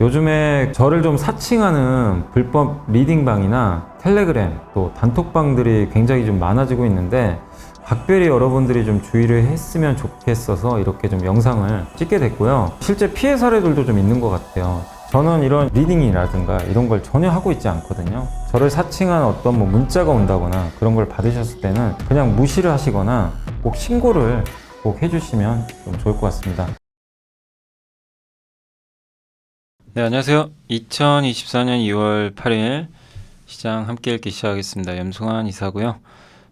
요즘에 저를 좀 사칭하는 불법 리딩방이나 텔레그램 또 단톡방들이 굉장히 좀 많아지고 있는데 각별히 여러분들이 좀 주의를 했으면 좋겠어서 이렇게 좀 영상을 찍게 됐고요. 실제 피해 사례들도 좀 있는 것 같아요. 저는 이런 리딩이라든가 이런 걸 전혀 하고 있지 않거든요. 저를 사칭한 어떤 뭐 문자가 온다거나 그런 걸 받으셨을 때는 그냥 무시를 하시거나 꼭 신고를 꼭 해주시면 좀 좋을 것 같습니다. 네, 안녕하세요. 2024년 2월 8일 시장 함께 읽기 시작하겠습니다. 염승환 이사고요.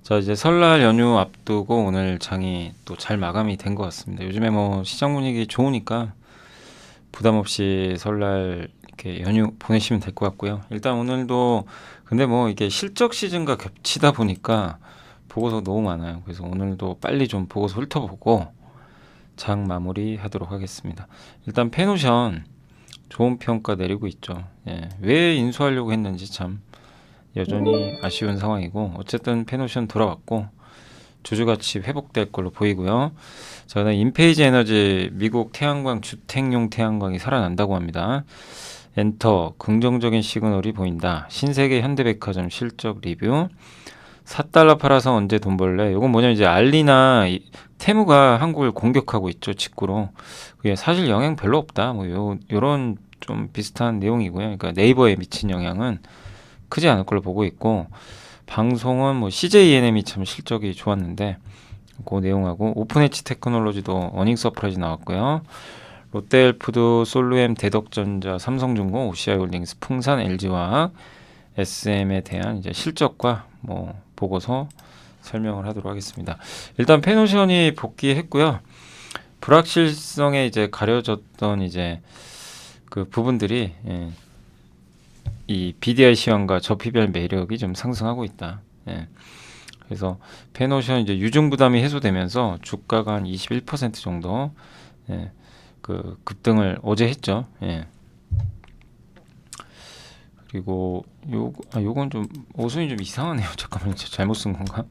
자, 이제 설날 연휴 앞두고 오늘 장이 또 잘 마감이 된 것 같습니다. 요즘에 뭐 시장 분위기 좋으니까 부담 없이 설날 이렇게 연휴 보내시면 될 것 같고요. 일단 오늘도 근데 뭐 이게 실적 시즌과 겹치다 보니까 보고서 너무 많아요. 그래서 오늘도 빨리 좀 보고서 훑어보고 장 마무리 하도록 하겠습니다. 일단 페노션 좋은 평가 내리고 있죠. 예, 왜 인수하려고 했는지 참 여전히 아쉬운 상황이고, 어쨌든 페노션 돌아왔고 주주가치 회복될 걸로 보이고요. 자, 그다음 인페이지 에너지 미국 태양광 주택용 태양광이 살아난다고 합니다. 엔터 긍정적인 시그널이 보인다. 신세계 현대백화점 실적 리뷰. 4달러 팔아서 언제 돈 벌래? 이건 뭐냐면 이제 알리나 테무가 한국을 공격하고 있죠, 직구로. 그게 사실 영향 별로 없다. 뭐 요런 좀 비슷한 내용이고요. 그러니까 네이버에 미친 영향은 크지 않을 걸로 보고 있고, 방송은 뭐 CJENM이 참 실적이 좋았는데 그 내용하고, 오픈엣지 테크놀로지도 어닝 서프라이즈 나왔고요. 롯데헬프드, 솔루엠, 대덕전자, 삼성중공, OCI홀딩스, 풍산, LG화학, SM에 대한 이제 실적과 뭐 보고서 설명을 하도록 하겠습니다. 일단 페노션이 복귀했고요. 불확실성에 이제 가려졌던 이제 그 부분들이 이 BDI 시황과 저피별 매력이 좀 상승하고 있다. 그래서 페노션 이제 유증 부담이 해소되면서 주가가 한 21% 정도 그 급등을 어제 했죠. 그리고 요건 좀 오순이 좀 이상하네요. 잠깐만요. 제가 잘못 쓴 건가?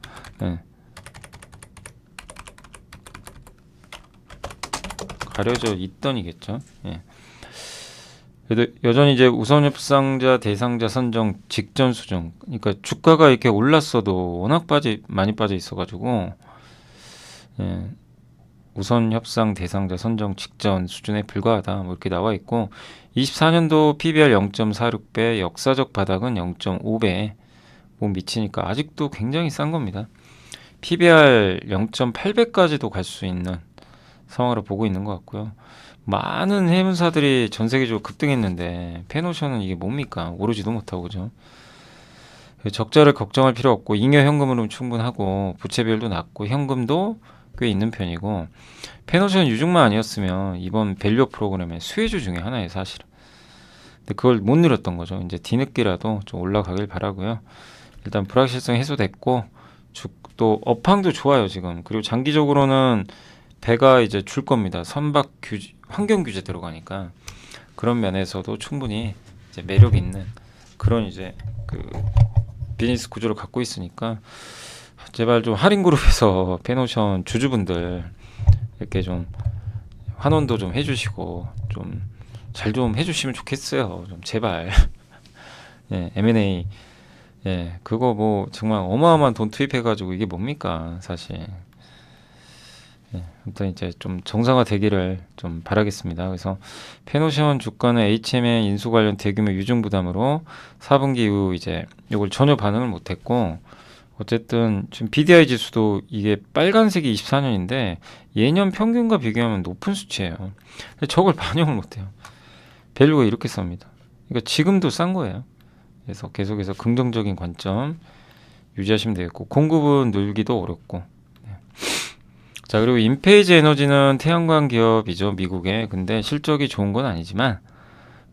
가려져 있던이겠죠. 그래도 여전히 이제 우선 협상자 대상자 선정 직전 수준. 그러니까 주가가 이렇게 올랐어도 워낙 많이 빠져 있어가지고 우선 협상 대상자 선정 직전 수준에 불과하다. 뭐 이렇게 나와 있고, 24년도 PBR 0.46배, 역사적 바닥은 0.5배 뭐 미치니까 아직도 굉장히 싼 겁니다. PBR 0.8배까지도 갈 수 있는 상황으로 보고 있는 것 같고요. 많은 해운사들이 전 세계적으로 급등했는데 페노션은 이게 뭡니까? 오르지도 못하고, 그죠? 적자를 걱정할 필요 없고, 잉여 현금으로 충분하고, 부채 비율도 낮고, 현금도 꽤 있는 편이고, 페노션 유증만 아니었으면 이번 밸류 프로그램의 수혜주 중에 하나예요, 사실은. 근데 그걸 못 누렸던 거죠. 이제 뒤늦게라도 좀 올라가길 바라고요. 일단 불확실성 해소됐고, 또 업황도 좋아요, 지금. 그리고 장기적으로는 배가 이제 줄 겁니다. 선박 규제, 환경 규제 들어가니까 그런 면에서도 충분히 이제 매력 있는 그런 이제 그 비즈니스 구조를 갖고 있으니까, 제발 좀 할인그룹에서 페노션 주주분들 이렇게 좀 환원도 좀 해주시고 좀 잘 좀 해주시면 좋겠어요. 좀 제발. M&A 그거 뭐 정말 어마어마한 돈 투입해가지고 이게 뭡니까 사실. 아무튼 이제 좀 정상화 되기를 좀 바라겠습니다. 그래서 페노션 주가는 HM의 인수 관련 대규모 유증 부담으로 4분기 이후 이제 이걸 전혀 반응을 못했고, 어쨌든 지금 BDI 지수도 이게 빨간색이 24년인데 예년 평균과 비교하면 높은 수치예요. 근데 저걸 반영을 못해요. 밸류가 이렇게 쌉니다. 그러니까 지금도 싼 거예요. 그래서 계속해서 긍정적인 관점 유지하시면 되겠고, 공급은 늘기도 어렵고. 자, 그리고 인페이지 에너지는 태양광 기업이죠, 미국에. 근데 실적이 좋은 건 아니지만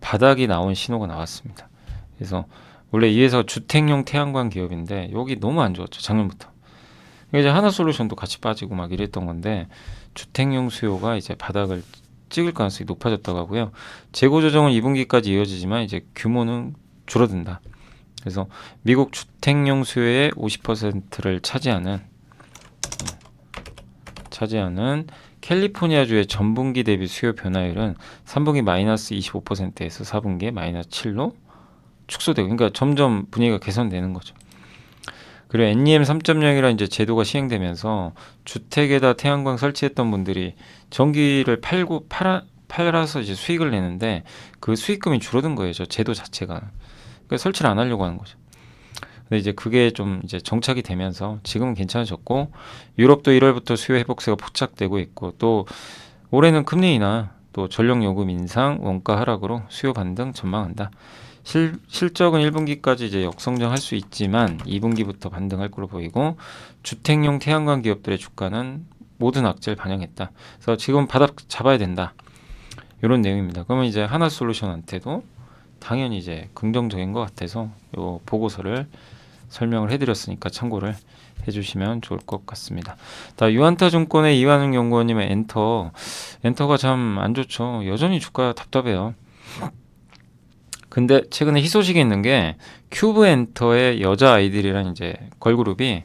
바닥이 나온 신호가 나왔습니다. 그래서 원래 이에서 주택용 태양광 기업인데 여기 너무 안 좋았죠, 작년부터. 이제 하나솔루션도 같이 빠지고 막 이랬던 건데, 주택용 수요가 이제 바닥을 찍을 가능성이 높아졌다고 하고요. 재고 조정은 2분기까지 이어지지만 이제 규모는 줄어든다. 그래서 미국 주택용 수요의 50%를 차지하는 캘리포니아주의 전분기 대비 수요 변화율은 3분기 마이너스 25%에서 4분기에 마이너스 7로 축소되고, 그러니까 점점 분위기가 개선되는 거죠. 그리고 NEM 3.0이라는 이제 제도가 시행되면서 주택에다 태양광 설치했던 분들이 전기를 팔아서 이제 수익을 내는데 그 수익금이 줄어든 거예요. 저 제도 자체가. 그러니까 설치를 안 하려고 하는 거죠. 근데 이제 그게 좀 이제 정착이 되면서 지금은 괜찮아졌고, 유럽도 1월부터 수요 회복세가 포착되고 있고, 또 올해는 금리 인하, 또 전력 요금 인상, 원가 하락으로 수요 반등 전망한다. 실적은 1분기까지 이제 역성장할 수 있지만 2분기부터 반등할 걸로 보이고, 주택용 태양광 기업들의 주가는 모든 악재를 반영했다. 그래서 지금 바닥 잡아야 된다. 이런 내용입니다. 그러면 이제 하나솔루션한테도 당연히 이제 긍정적인 것 같아서 요 보고서를 설명을 해드렸으니까 참고를 해주시면 좋을 것 같습니다. 자, 유한타증권의 이완웅 연구원님의 엔터가 참 안 좋죠. 여전히 주가 답답해요. 근데 최근에 희소식이 있는 게 큐브 엔터의 여자 아이들이라는 이제 걸그룹이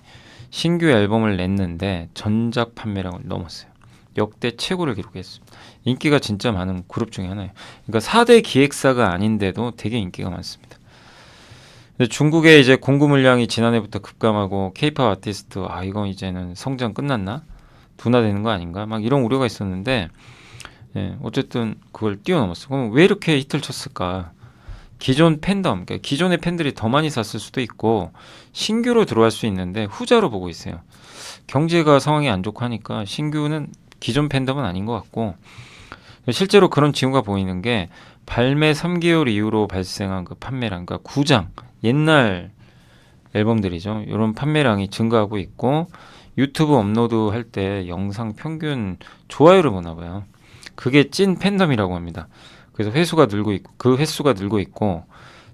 신규 앨범을 냈는데 전작 판매량을 넘었어요. 역대 최고를 기록했습니다. 인기가 진짜 많은 그룹 중에 하나예요. 그러니까 4대 기획사가 아닌데도 되게 인기가 많습니다. 근데 중국의 이제 공구 물량이 지난해부터 급감하고 케이팝 아티스트 이건 이제는 성장 끝났나? 둔화되는 거 아닌가? 막 이런 우려가 있었는데, 예, 어쨌든 그걸 뛰어넘었어. 그럼 왜 이렇게 히트를 쳤을까? 기존 팬덤, 그러니까 기존의 팬들이 더 많이 샀을 수도 있고 신규로 들어갈 수 있는데 후자로 보고 있어요. 경제가 상황이 안 좋고 하니까 신규는 기존 팬덤은 아닌 것 같고, 실제로 그런 징후가 보이는 게 발매 3개월 이후로 발생한 그 판매량, 그러니까 구장, 옛날 앨범들이죠. 이런 판매량이 증가하고 있고, 유튜브 업로드 할 때 영상 평균 좋아요를 보나 봐요. 그게 찐 팬덤이라고 합니다. 그래서 회수가 늘고 있고, 그 횟수가 늘고 있고,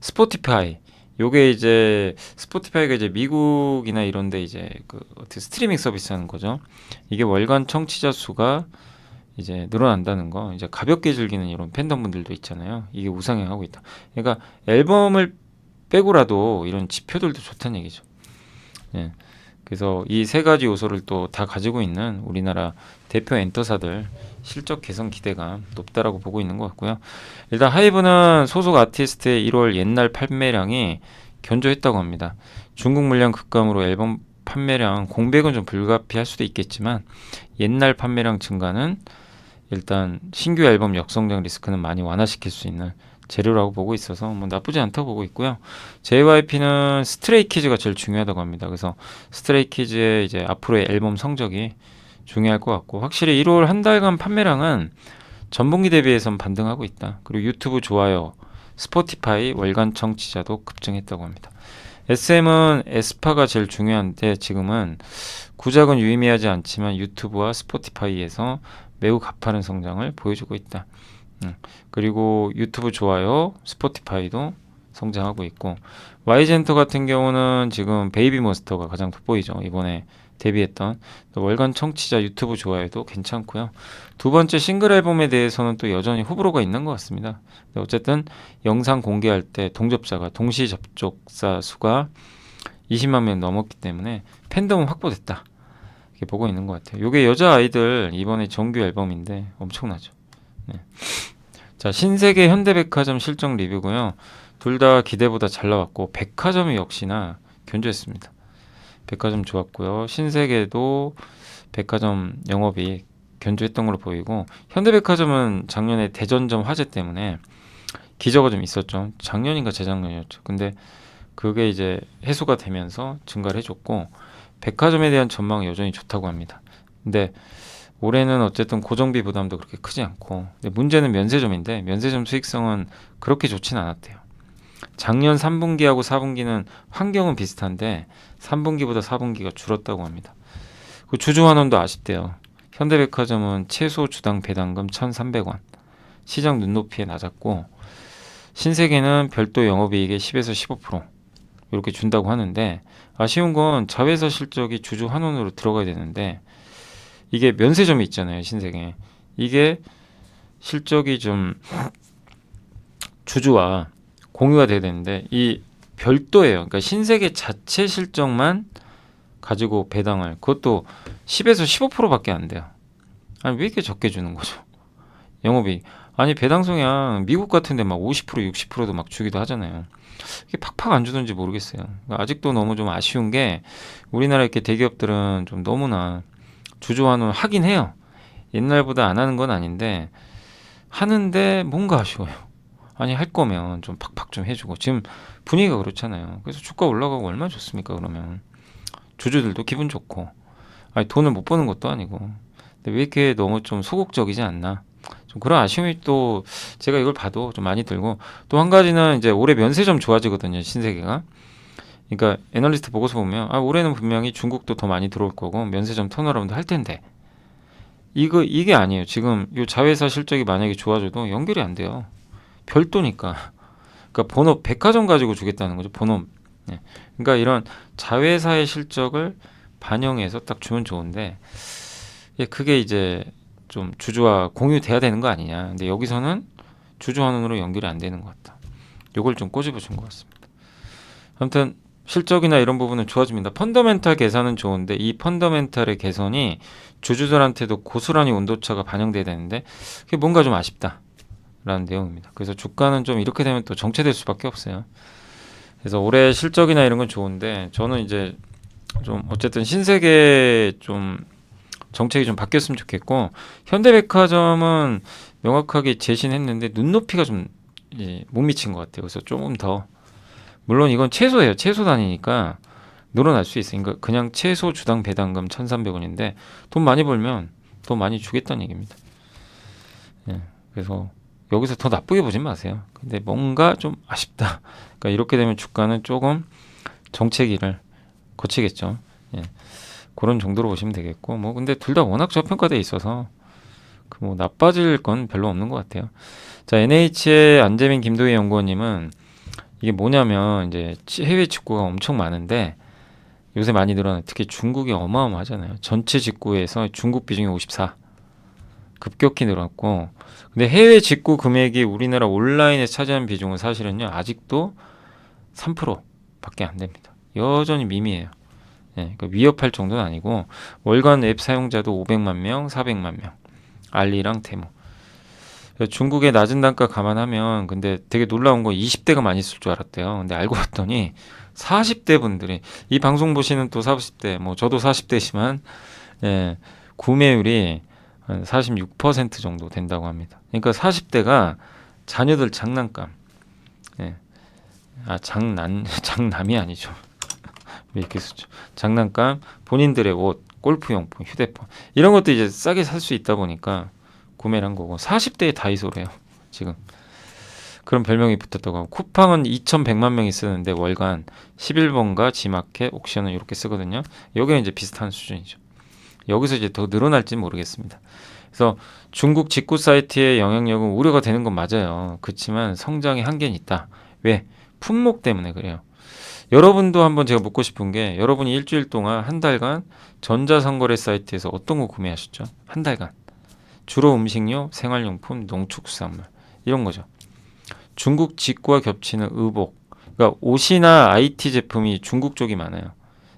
스포티파이, 요게 이제 스포티파이가 이제 미국이나 이런데 이제 그 어떻게 스트리밍 서비스 하는 거죠. 이게 월간 청취자 수가 이제 늘어난다는 거, 이제 가볍게 즐기는 이런 팬덤분들도 있잖아요. 이게 우상향하고 있다. 그러니까 앨범을 빼고라도 이런 지표들도 좋다는 얘기죠. 예. 그래서 이 세 가지 요소를 또 다 가지고 있는 우리나라 대표 엔터사들 실적 개선 기대가 높다라고 보고 있는 것 같고요. 일단 하이브는 소속 아티스트의 1월 옛날 판매량이 견조했다고 합니다. 중국 물량 급감으로 앨범 판매량 공백은 좀 불가피할 수도 있겠지만 옛날 판매량 증가는 일단 신규 앨범 역성장 리스크는 많이 완화시킬 수 있는 재료라고 보고 있어서 뭐 나쁘지 않다고 보고 있고요. JYP는 스트레이키즈가 제일 중요하다고 합니다. 그래서 스트레이키즈의 이제 앞으로의 앨범 성적이 중요할 것 같고, 확실히 1월 한 달간 판매량은 전분기 대비해서는 반등하고 있다. 그리고 유튜브 좋아요, 스포티파이 월간 청취자도 급증했다고 합니다. SM은 에스파가 제일 중요한데 지금은 구작은 유의미하지 않지만 유튜브와 스포티파이에서 매우 가파른 성장을 보여주고 있다. 그리고 유튜브 좋아요, 스포티파이도 성장하고 있고, Y젠터 같은 경우는 지금 베이비몬스터가 가장 돋보이죠. 이번에 데뷔했던 월간 청취자 유튜브 좋아요도 괜찮고요. 두 번째 싱글 앨범에 대해서는 또 여전히 호불호가 있는 것 같습니다. 어쨌든 영상 공개할 때 동접자가 동시 접촉자 수가 20만 명 넘었기 때문에 팬덤은 확보됐다. 이렇게 보고 있는 것 같아요. 이게 여자 아이들 이번에 정규 앨범인데 엄청나죠. 네. 자, 신세계 현대백화점 실적 리뷰고요. 둘 다 기대보다 잘 나왔고 백화점이 역시나 견조했습니다. 백화점 좋았고요. 신세계도 백화점 영업이 견조했던 걸로 보이고, 현대백화점은 작년에 대전점 화재 때문에 기저가 좀 있었죠. 작년인가 재작년이었죠. 근데 그게 이제 해소가 되면서 증가를 해줬고, 백화점에 대한 전망은 여전히 좋다고 합니다. 근데 올해는 어쨌든 고정비 부담도 그렇게 크지 않고, 근데 문제는 면세점인데 면세점 수익성은 그렇게 좋진 않았대요. 작년 3분기하고 4분기는 환경은 비슷한데 3분기보다 4분기가 줄었다고 합니다. 그 주주환원도 아쉽대요. 현대백화점은 최소 주당 배당금 1,300원, 시장 눈높이에 낮았고, 신세계는 별도 영업이익의 10에서 15% 이렇게 준다고 하는데, 아쉬운 건 자회사 실적이 주주 환원으로 들어가야 되는데 이게 면세점이 있잖아요. 신세계 이게 실적이 좀 주주와 공유가 돼야 되는데 이 별도예요. 그러니까 신세계 자체 실적만 가지고 배당을, 그것도 10에서 15%밖에 안 돼요. 아니 왜 이렇게 적게 주는 거죠? 영업이익. 아니 배당성향 미국 같은데 막 50% 60%도 막 주기도 하잖아요. 이게 팍팍 안 주는지 모르겠어요. 그러니까 아직도 너무 좀 아쉬운 게 우리나라 이렇게 대기업들은 좀 너무나 주주환원 하긴 해요. 옛날보다 안 하는 건 아닌데 하는데 뭔가 아쉬워요. 아니 할 거면 좀 팍팍 좀 해주고 지금 분위기가 그렇잖아요. 그래서 주가 올라가고 얼마나 좋습니까? 그러면 주주들도 기분 좋고 아니 돈을 못 버는 것도 아니고 근데 왜 이렇게 너무 좀 소극적이지 않나? 좀 그런 아쉬움이 또 제가 이걸 봐도 좀 많이 들고 또 한 가지는 이제 올해 면세점 좋아지거든요. 신세계가. 그러니까 애널리스트 보고서 보면 아 올해는 분명히 중국도 더 많이 들어올 거고 면세점 턴어라운드 할 텐데 이게 아니에요. 지금 요 자회사 실적이 만약에 좋아져도 연결이 안 돼요. 별도니까. 그러니까 본업 백화점 가지고 주겠다는 거죠. 본업. 네. 그러니까 이런 자회사의 실적을 반영해서 딱 주면 좋은데 예, 그게 이제 좀 주주와 공유돼야 되는 거 아니냐. 근데 여기서는 주주환원으로 연결이 안 되는 것 같다. 요걸 좀 꼬집어 준 것 같습니다. 아무튼 실적이나 이런 부분은 좋아집니다. 펀더멘탈 개선은 좋은데 이 펀더멘탈의 개선이 주주들한테도 고스란히 온도차가 반영돼야 되는데 그게 뭔가 좀 아쉽다라는 내용입니다. 그래서 주가는 좀 이렇게 되면 또 정체될 수밖에 없어요. 그래서 올해 실적이나 이런 건 좋은데 저는 이제 좀 어쨌든 신세계 좀 정책이 좀 바뀌었으면 좋겠고 현대백화점은 명확하게 제시는 했는데 눈높이가 좀 못 미친 것 같아요. 그래서 조금 더 물론 이건 최소예요. 최소 단위니까 늘어날 수 있으니까 그냥 최소 주당 배당금 1,300원인데 돈 많이 벌면 돈 많이 주겠다는 얘기입니다. 예, 그래서 여기서 더 나쁘게 보진 마세요. 근데 뭔가 좀 아쉽다. 그러니까 이렇게 되면 주가는 조금 정체기를 거치겠죠. 예, 그런 정도로 보시면 되겠고 뭐 근데 둘 다 워낙 저평가돼 있어서 그 뭐 나빠질 건 별로 없는 것 같아요. 자 NH의 안재민 김도희 연구원님은 이게 뭐냐면 이제 해외 직구가 엄청 많은데 요새 많이 늘어나 특히 중국이 어마어마하잖아요. 전체 직구에서 중국 비중이 54 급격히 늘었고 근데 해외 직구 금액이 우리나라 온라인에 차지하는 비중은 사실은요 아직도 3%밖에 안 됩니다. 여전히 미미해요. 예, 그러니까 위협할 정도는 아니고 월간 앱 사용자도 500만 명, 400만 명 알리랑 테무 중국의 낮은 단가 감안하면 근데 되게 놀라운 건 20대가 많이 쓸 줄 알았대요. 근데 알고 봤더니 40대 분들이 이 방송 보시는 또 40대 뭐 저도 40대지만 예, 구매율이 한 46% 정도 된다고 합니다. 그러니까 40대가 자녀들 장난감 예. 장남이 아니죠. 왜 이렇게 쓰죠? 장난감, 본인들의 옷, 골프용품, 휴대폰 이런 것도 이제 싸게 살 수 있다 보니까 구매를 한 거고 40대에 다이소래요. 지금 그런 별명이 붙었다고 하고 쿠팡은 2,100만 명이 쓰는데 월간 11번가 지마켓, 옥션은 이렇게 쓰거든요. 여기는 이제 비슷한 수준이죠. 여기서 이제 더 늘어날지는 모르겠습니다. 그래서 중국 직구 사이트의 영향력은 우려가 되는 건 맞아요. 그렇지만 성장의 한계는 있다. 왜? 품목 때문에 그래요. 여러분도 한번 제가 묻고 싶은 게 여러분이 일주일 동안 한 달간 전자상거래 사이트에서 어떤 거 구매하셨죠? 한 달간. 주로 음식료, 생활용품, 농축수산물 이런 거죠. 중국 직구와 겹치는 의복, 그러니까 옷이나 IT 제품이 중국 쪽이 많아요.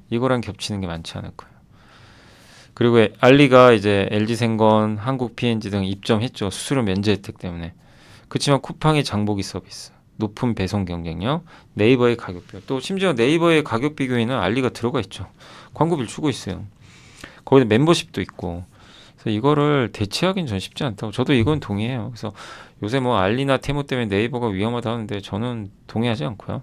이거랑 겹치는 게 많지 않을 거예요. 그리고 알리가 이제 LG생건, 한국 P&G 등 입점했죠. 수수료 면제 혜택 때문에. 그렇지만 쿠팡의 장보기 서비스, 높은 배송 경쟁력, 네이버의 가격 비교, 또 심지어 네이버의 가격 비교에는 알리가 들어가 있죠. 광고비를 주고 있어요. 거기다 멤버십도 있고. 그래서 이거를 대체하기는 전 쉽지 않다고. 저도 이건 동의해요. 그래서 요새 뭐 알리나 테무 때문에 네이버가 위험하다 하는데 저는 동의하지 않고요.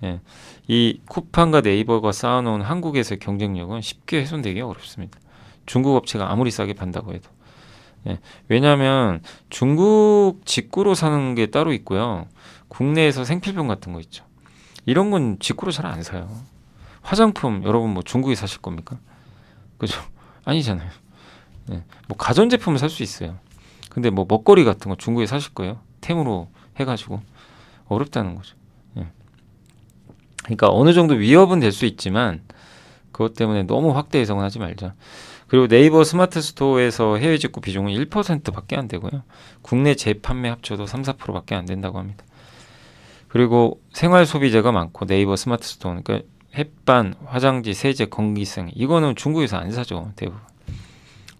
예. 이 쿠팡과 네이버가 쌓아놓은 한국에서의 경쟁력은 쉽게 훼손되기 어렵습니다. 중국 업체가 아무리 싸게 판다고 해도. 예. 왜냐하면 중국 직구로 사는 게 따로 있고요. 국내에서 생필품 같은 거 있죠. 이런 건 직구로 잘 안 사요. 화장품 여러분 뭐 중국에 사실 겁니까? 그죠? 아니잖아요. 예. 뭐 가전제품을 살 수 있어요. 근데 뭐 먹거리 같은 거 중국에 사실 거예요. 템으로 해가지고 어렵다는 거죠. 예. 그러니까 어느 정도 위협은 될 수 있지만 그것 때문에 너무 확대 해석은 하지 말자. 그리고 네이버 스마트 스토어에서 해외 직구 비중은 1%밖에 안 되고요. 국내 재판매 합쳐도 3, 4%밖에 안 된다고 합니다. 그리고 생활 소비재가 많고 네이버 스마트 스토어 그러니까 햇반, 화장지, 세제, 건기생 이거는 중국에서 안 사죠. 대부분.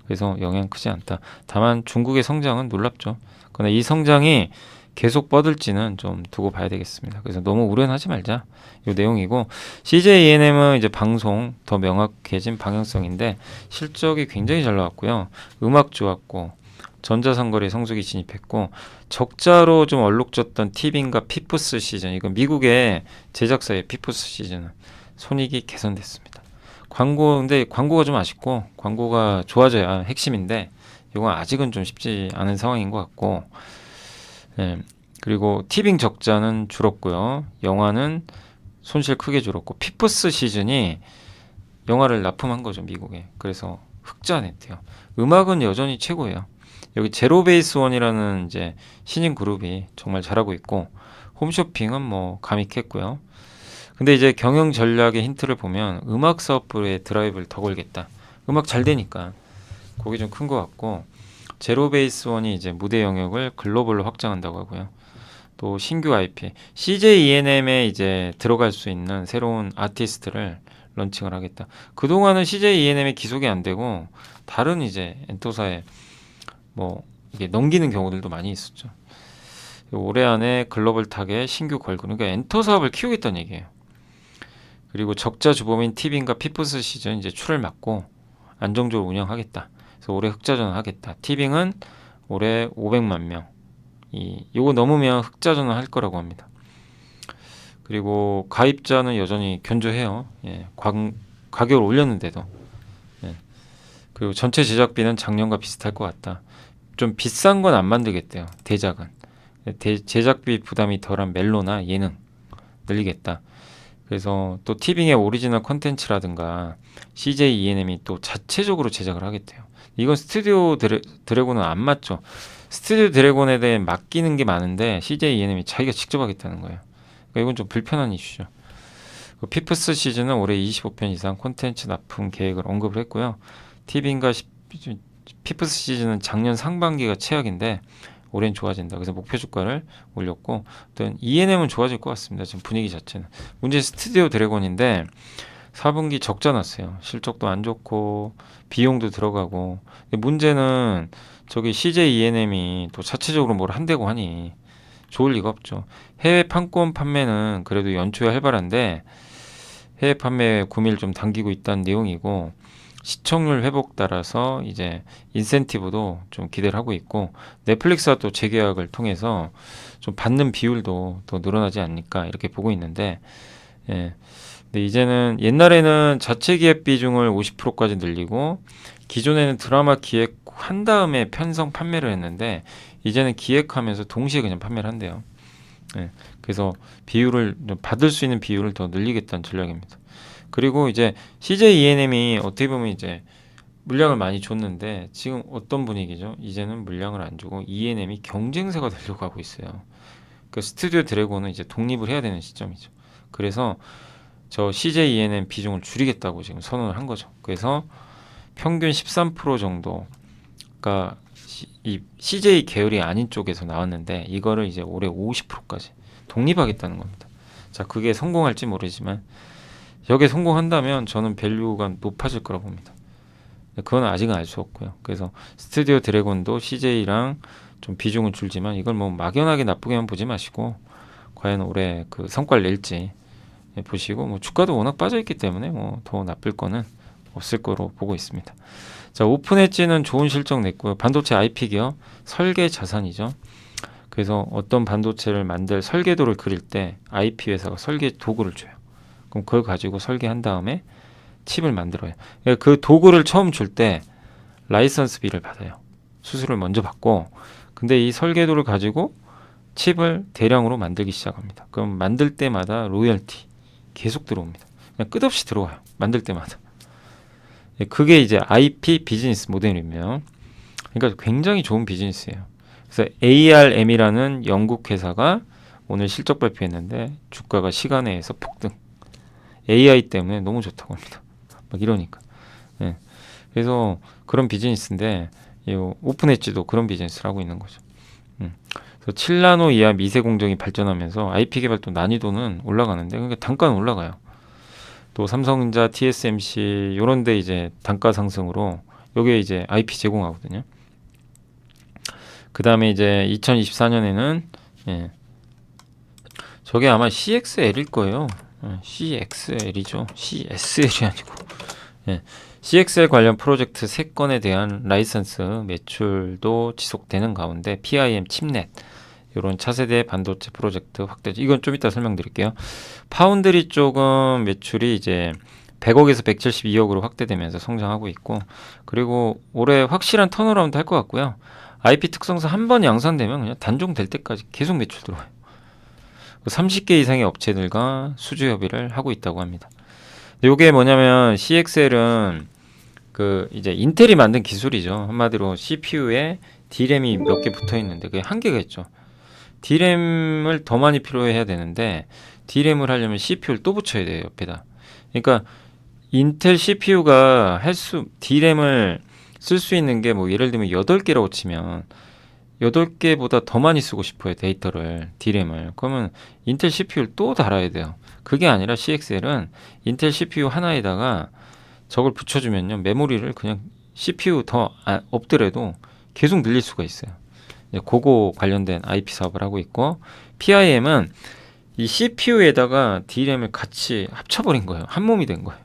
그래서 영향 크지 않다. 다만 중국의 성장은 놀랍죠. 그러나 이 성장이 계속 뻗을지는 좀 두고 봐야 되겠습니다. 그래서 너무 우려는 하지 말자. 이 내용이고 CJ ENM은 이제 방송 더 명확해진 방향성인데 실적이 굉장히 잘 나왔고요. 음악 좋았고 전자상거래 성적이 진입했고 적자로 좀 얼룩졌던 티빙과 피프스 시즌 이건 미국의 제작사의 피프스 시즌은 손익이 개선됐습니다. 근데 광고가 좀 아쉽고 광고가 좋아져야 핵심인데 이건 아직은 좀 쉽지 않은 상황인 것 같고 네. 그리고 티빙 적자는 줄었고요. 영화는 손실 크게 줄었고 피프스 시즌이 영화를 납품한 거죠 미국에. 그래서 흑자 냈대요. 음악은 여전히 최고예요. 여기 제로베이스 원이라는 이제 신인 그룹이 정말 잘하고 있고 홈쇼핑은 뭐 감익했고요. 근데 이제 경영 전략의 힌트를 보면 음악 사업부의 드라이브를 더 걸겠다. 음악 잘 되니까 그게 좀 큰 것 같고 제로베이스 원이 이제 무대 영역을 글로벌로 확장한다고 하고요. 또 신규 IP CJ ENM에 이제 들어갈 수 있는 새로운 아티스트를 런칭을 하겠다. 그동안은 CJ ENM에 기속이 안 되고 다른 이제 엔터사에 뭐 이게 넘기는 경우들도 많이 있었죠. 올해 안에 글로벌 타겟 신규 걸고 그러니까 엔터 사업을 키우겠다는 얘기예요. 그리고 적자 주범인 티빙과 피프스 시즌 이제 출을 막고 안정적으로 운영하겠다. 그래서 올해 흑자전환 하겠다. 티빙은 올해 500만 명. 요거 넘으면 흑자전환 할 거라고 합니다. 그리고 가입자는 여전히 견조해요. 예, 가격을 올렸는데도. 예. 그리고 전체 제작비는 작년과 비슷할 것 같다. 좀 비싼 건 안 만들겠대요. 대작은. 제작비 부담이 덜한 멜로나 예능 늘리겠다. 그래서 또 티빙의 오리지널 콘텐츠라든가 CJ ENM이 또 자체적으로 제작을 하겠대요. 이건 스튜디오 드래곤은 안 맞죠. 스튜디오 드래곤에 대해 맡기는 게 많은데 CJ ENM이 자기가 직접 하겠다는 거예요. 그러니까 이건 좀 불편한 이슈죠. 피프스 시즌은 올해 25편 이상 콘텐츠 납품 계획을 언급을 했고요. 티빙과 피프스 시즌은 작년 상반기가 최악인데 올해는 좋아진다. 그래서 목표 주가를 올렸고 또 ENM은 좋아질 것 같습니다. 지금 분위기 자체는. 문제 스튜디오 드래곤인데 4분기 적자 났어요. 실적도 안 좋고 비용도 들어가고. 문제는 저기 CJ ENM이 또 자체적으로 뭘 한다고 하니 좋을 리가 없죠. 해외 판권 판매는 그래도 연초에 활발한데 해외 판매 구매를 좀 당기고 있다는 내용이고 시청률 회복 따라서 이제 인센티브도 좀 기대를 하고 있고 넷플릭스와 또 재계약을 통해서 좀 받는 비율도 더 늘어나지 않을까 이렇게 보고 있는데 예. 근데 이제는 옛날에는 자체 기획 비중을 50%까지 늘리고 기존에는 드라마 기획한 다음에 편성 판매를 했는데 이제는 기획하면서 동시에 그냥 판매를 한대요. 예. 그래서 비율을 받을 수 있는 비율을 더 늘리겠다는 전략입니다. 그리고 이제 CJ ENM이 어떻게 보면 이제 물량을 많이 줬는데 지금 어떤 분위기죠? 이제는 물량을 안 주고 ENM이 경쟁사가 되려고 하고 있어요. 그 스튜디오 드래곤은 이제 독립을 해야 되는 시점이죠. 그래서 저 CJ ENM 비중을 줄이겠다고 지금 선언을 한 거죠. 그래서 평균 13% 정도가 이 CJ 계열이 아닌 쪽에서 나왔는데 이거를 이제 올해 50%까지 독립하겠다는 겁니다. 자, 그게 성공할지 모르지만 여기에 성공한다면 저는 밸류가 높아질 거라고 봅니다. 그건 아직은 알 수 없고요. 그래서 스튜디오 드래곤도 CJ랑 좀 비중은 줄지만 이걸 뭐 막연하게 나쁘게만 보지 마시고 과연 올해 그 성과를 낼지 보시고 뭐 주가도 워낙 빠져있기 때문에 뭐 더 나쁠 거는 없을 거로 보고 있습니다. 자, 오픈엣지는 좋은 실적 냈고요. 반도체 IP 기업 설계 자산이죠. 그래서 어떤 반도체를 만들 설계도를 그릴 때 IP 회사가 설계 도구를 줘요. 그럼 그걸 가지고 설계한 다음에 칩을 만들어요. 그 도구를 처음 줄 때 라이선스비를 받아요. 수수료를 먼저 받고 근데 이 설계도를 가지고 칩을 대량으로 만들기 시작합니다. 그럼 만들 때마다 로열티 계속 들어옵니다. 그냥 끝없이 들어와요. 만들 때마다. 그게 이제 IP 비즈니스 모델이며 그러니까 굉장히 좋은 비즈니스예요. 그래서 ARM이라는 영국 회사가 오늘 실적 발표했는데 주가가 시간에서 폭등. AI 때문에 너무 좋다고 합니다. 막 이러니까. 예. 그래서 그런 비즈니스인데 오픈 엣지도 그런 비즈니스를 하고 있는 거죠. 그래서 7나노 이하 미세 공정이 발전하면서 IP 개발도 난이도는 올라가는데 그러니까 단가는 올라가요. 또 삼성전자, TSMC 요런 데 이제 단가 상승으로 요게 이제 IP 제공하거든요. 그 다음에 이제 2024년에는 예, 저게 아마 CXL일 거예요. CXL이죠. CSL이 아니고 예, CXL 관련 프로젝트 3건에 대한 라이선스 매출도 지속되는 가운데 PIM 칩넷 이런 차세대 반도체 프로젝트 확대. 이건 좀 이따 설명드릴게요. 파운드리 쪽은 매출이 이제 100억에서 172억으로 확대되면서 성장하고 있고, 그리고 올해 확실한 턴어라운드 할 것 같고요. IP 특성상 한 번 양산되면 그냥 단종될 때까지 계속 매출 들어와요. 30개 이상의 업체들과 수주 협의를 하고 있다고 합니다. 이게 뭐냐면 CXL은 그 이제 인텔이 만든 기술이죠. 한마디로 CPU에 D램이 몇 개 붙어 있는데 그게 한계가 있죠. D램을 더 많이 필요해야 되는데 D램을 하려면 CPU를 또 붙여야 돼요, 옆에다. 그러니까 인텔 CPU가 D램을 쓸 수 있는 게 뭐 예를 들면 8개라고 치면 8개보다 더 많이 쓰고 싶어요, 데이터를, D램을. 그러면 인텔 CPU를 또 달아야 돼요. 그게 아니라 CXL은 인텔 CPU 하나에다가 저걸 붙여주면요, 메모리를 그냥 CPU 더 없더라도 계속 늘릴 수가 있어요. 그거 관련된 IP 사업을 하고 있고, PIM은 이 CPU에다가 D램을 같이 합쳐버린 거예요. 한 몸이 된 거예요.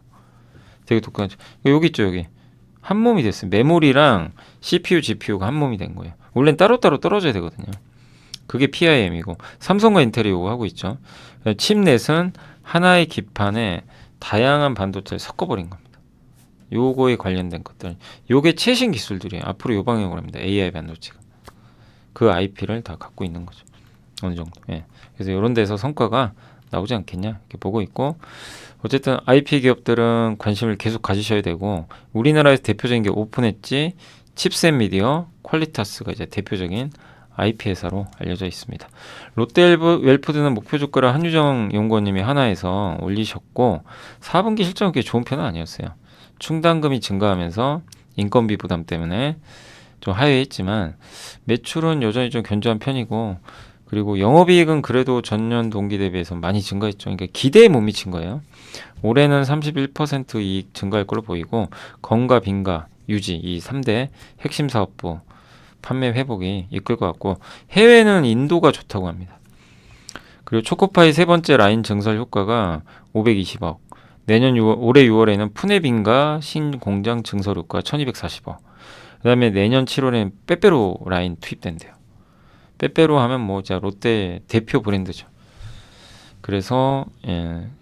되게 독특하죠. 여기 있죠, 여기. 한 몸이 됐어요. 메모리랑 CPU, GPU가 한 몸이 된 거예요. 원래는 따로따로 떨어져야 되거든요. 그게 PIM이고, 삼성과 인텔이 이거 하고 있죠. 칩넷은 하나의 기판에 다양한 반도체를 섞어버린 겁니다. 요거에 관련된 것들. 요게 최신 기술들이에요. 앞으로 요 방향으로 합니다. AI 반도체가. 그 IP를 다 갖고 있는 거죠. 어느 정도. 예. 그래서 이런 데서 성과가 나오지 않겠냐 이렇게 보고 있고, 어쨌든 IP 기업들은 관심을 계속 가지셔야 되고, 우리나라에서 대표적인 게 오픈엣지, 칩셋 미디어, 퀄리타스가 이제 대표적인 IP 회사로 알려져 있습니다. 롯데웰푸드는 목표 주가를 한유정 연구원님이 하나에서 올리셨고, 4분기 실적은 그렇게 좋은 편은 아니었어요. 충당금이 증가하면서 인건비 부담 때문에 좀 하회했지만 매출은 여전히 좀 견조한 편이고, 그리고 영업이익은 그래도 전년 동기 대비해서 많이 증가했죠. 그러니까 기대에 못 미친 거예요. 올해는 31% 이익 증가할 걸로 보이고, 건가 빈가 유지 이 3대 핵심 사업부 판매 회복이 이끌 것 같고, 해외는 인도가 좋다고 합니다. 그리고 초코파이 세 번째 라인 증설 효과가 520억, 올해 6월에는 푸네빈가 신공장 증설 효과 1240억, 그 다음에 내년 7월에는 빼빼로 라인 투입된대요. 빼빼로 하면 뭐 진짜 롯데 대표 브랜드죠. 그래서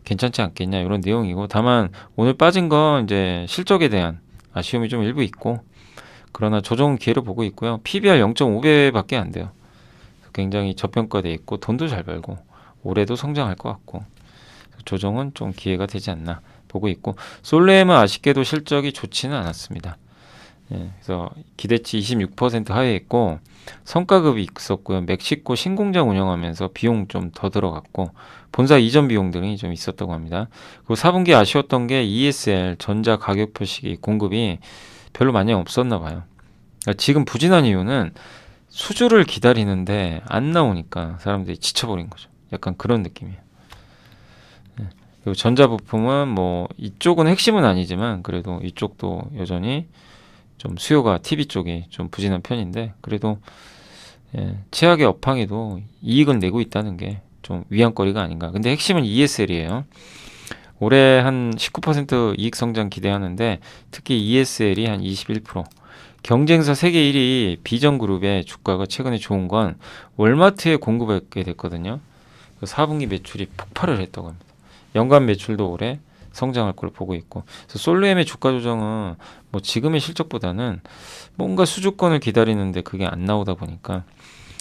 괜찮지 않겠냐 이런 내용이고, 다만 오늘 빠진 건 이제 실적에 대한 아쉬움이 좀 일부 있고, 그러나 조정 기회를 보고 있고요. PBR 0.5배밖에 안 돼요. 굉장히 저평가돼 있고 돈도 잘 벌고 올해도 성장할 것 같고, 조정은 좀 기회가 되지 않나 보고 있고, 솔레임은 아쉽게도 실적이 좋지는 않았습니다. 그래서 기대치 26% 하회했고, 성과급이 있었고요. 멕시코 신공장 운영하면서 비용 좀 더 들어갔고, 본사 이전 비용 등이 좀 있었다고 합니다. 그리고 4분기 아쉬웠던 게 ESL 전자 가격 표식이 공급이 별로 많이 없었나 봐요. 그러니까 지금 부진한 이유는 수주를 기다리는데 안 나오니까 사람들이 지쳐버린 거죠. 약간 그런 느낌이에요. 그리고 전자 부품은 뭐 이쪽은 핵심은 아니지만 그래도 이쪽도 여전히 좀 수요가 TV 쪽이 좀 부진한 편인데, 그래도 최악의 업황에도 이익을 내고 있다는 게 좀 위안거리가 아닌가. 근데 핵심은 ESL이에요. 올해 한 19% 이익 성장 기대하는데, 특히 ESL이 한 21%. 경쟁사 세계 1위 비전그룹의 주가가 최근에 좋은 건 월마트에 공급하게 됐거든요. 4분기 매출이 폭발을 했다고 합니다. 연간 매출도 올해 성장할 걸 보고 있고, 그래서 솔루엠의 주가 조정은 뭐 지금의 실적보다는 뭔가 수주권을 기다리는데 그게 안 나오다 보니까,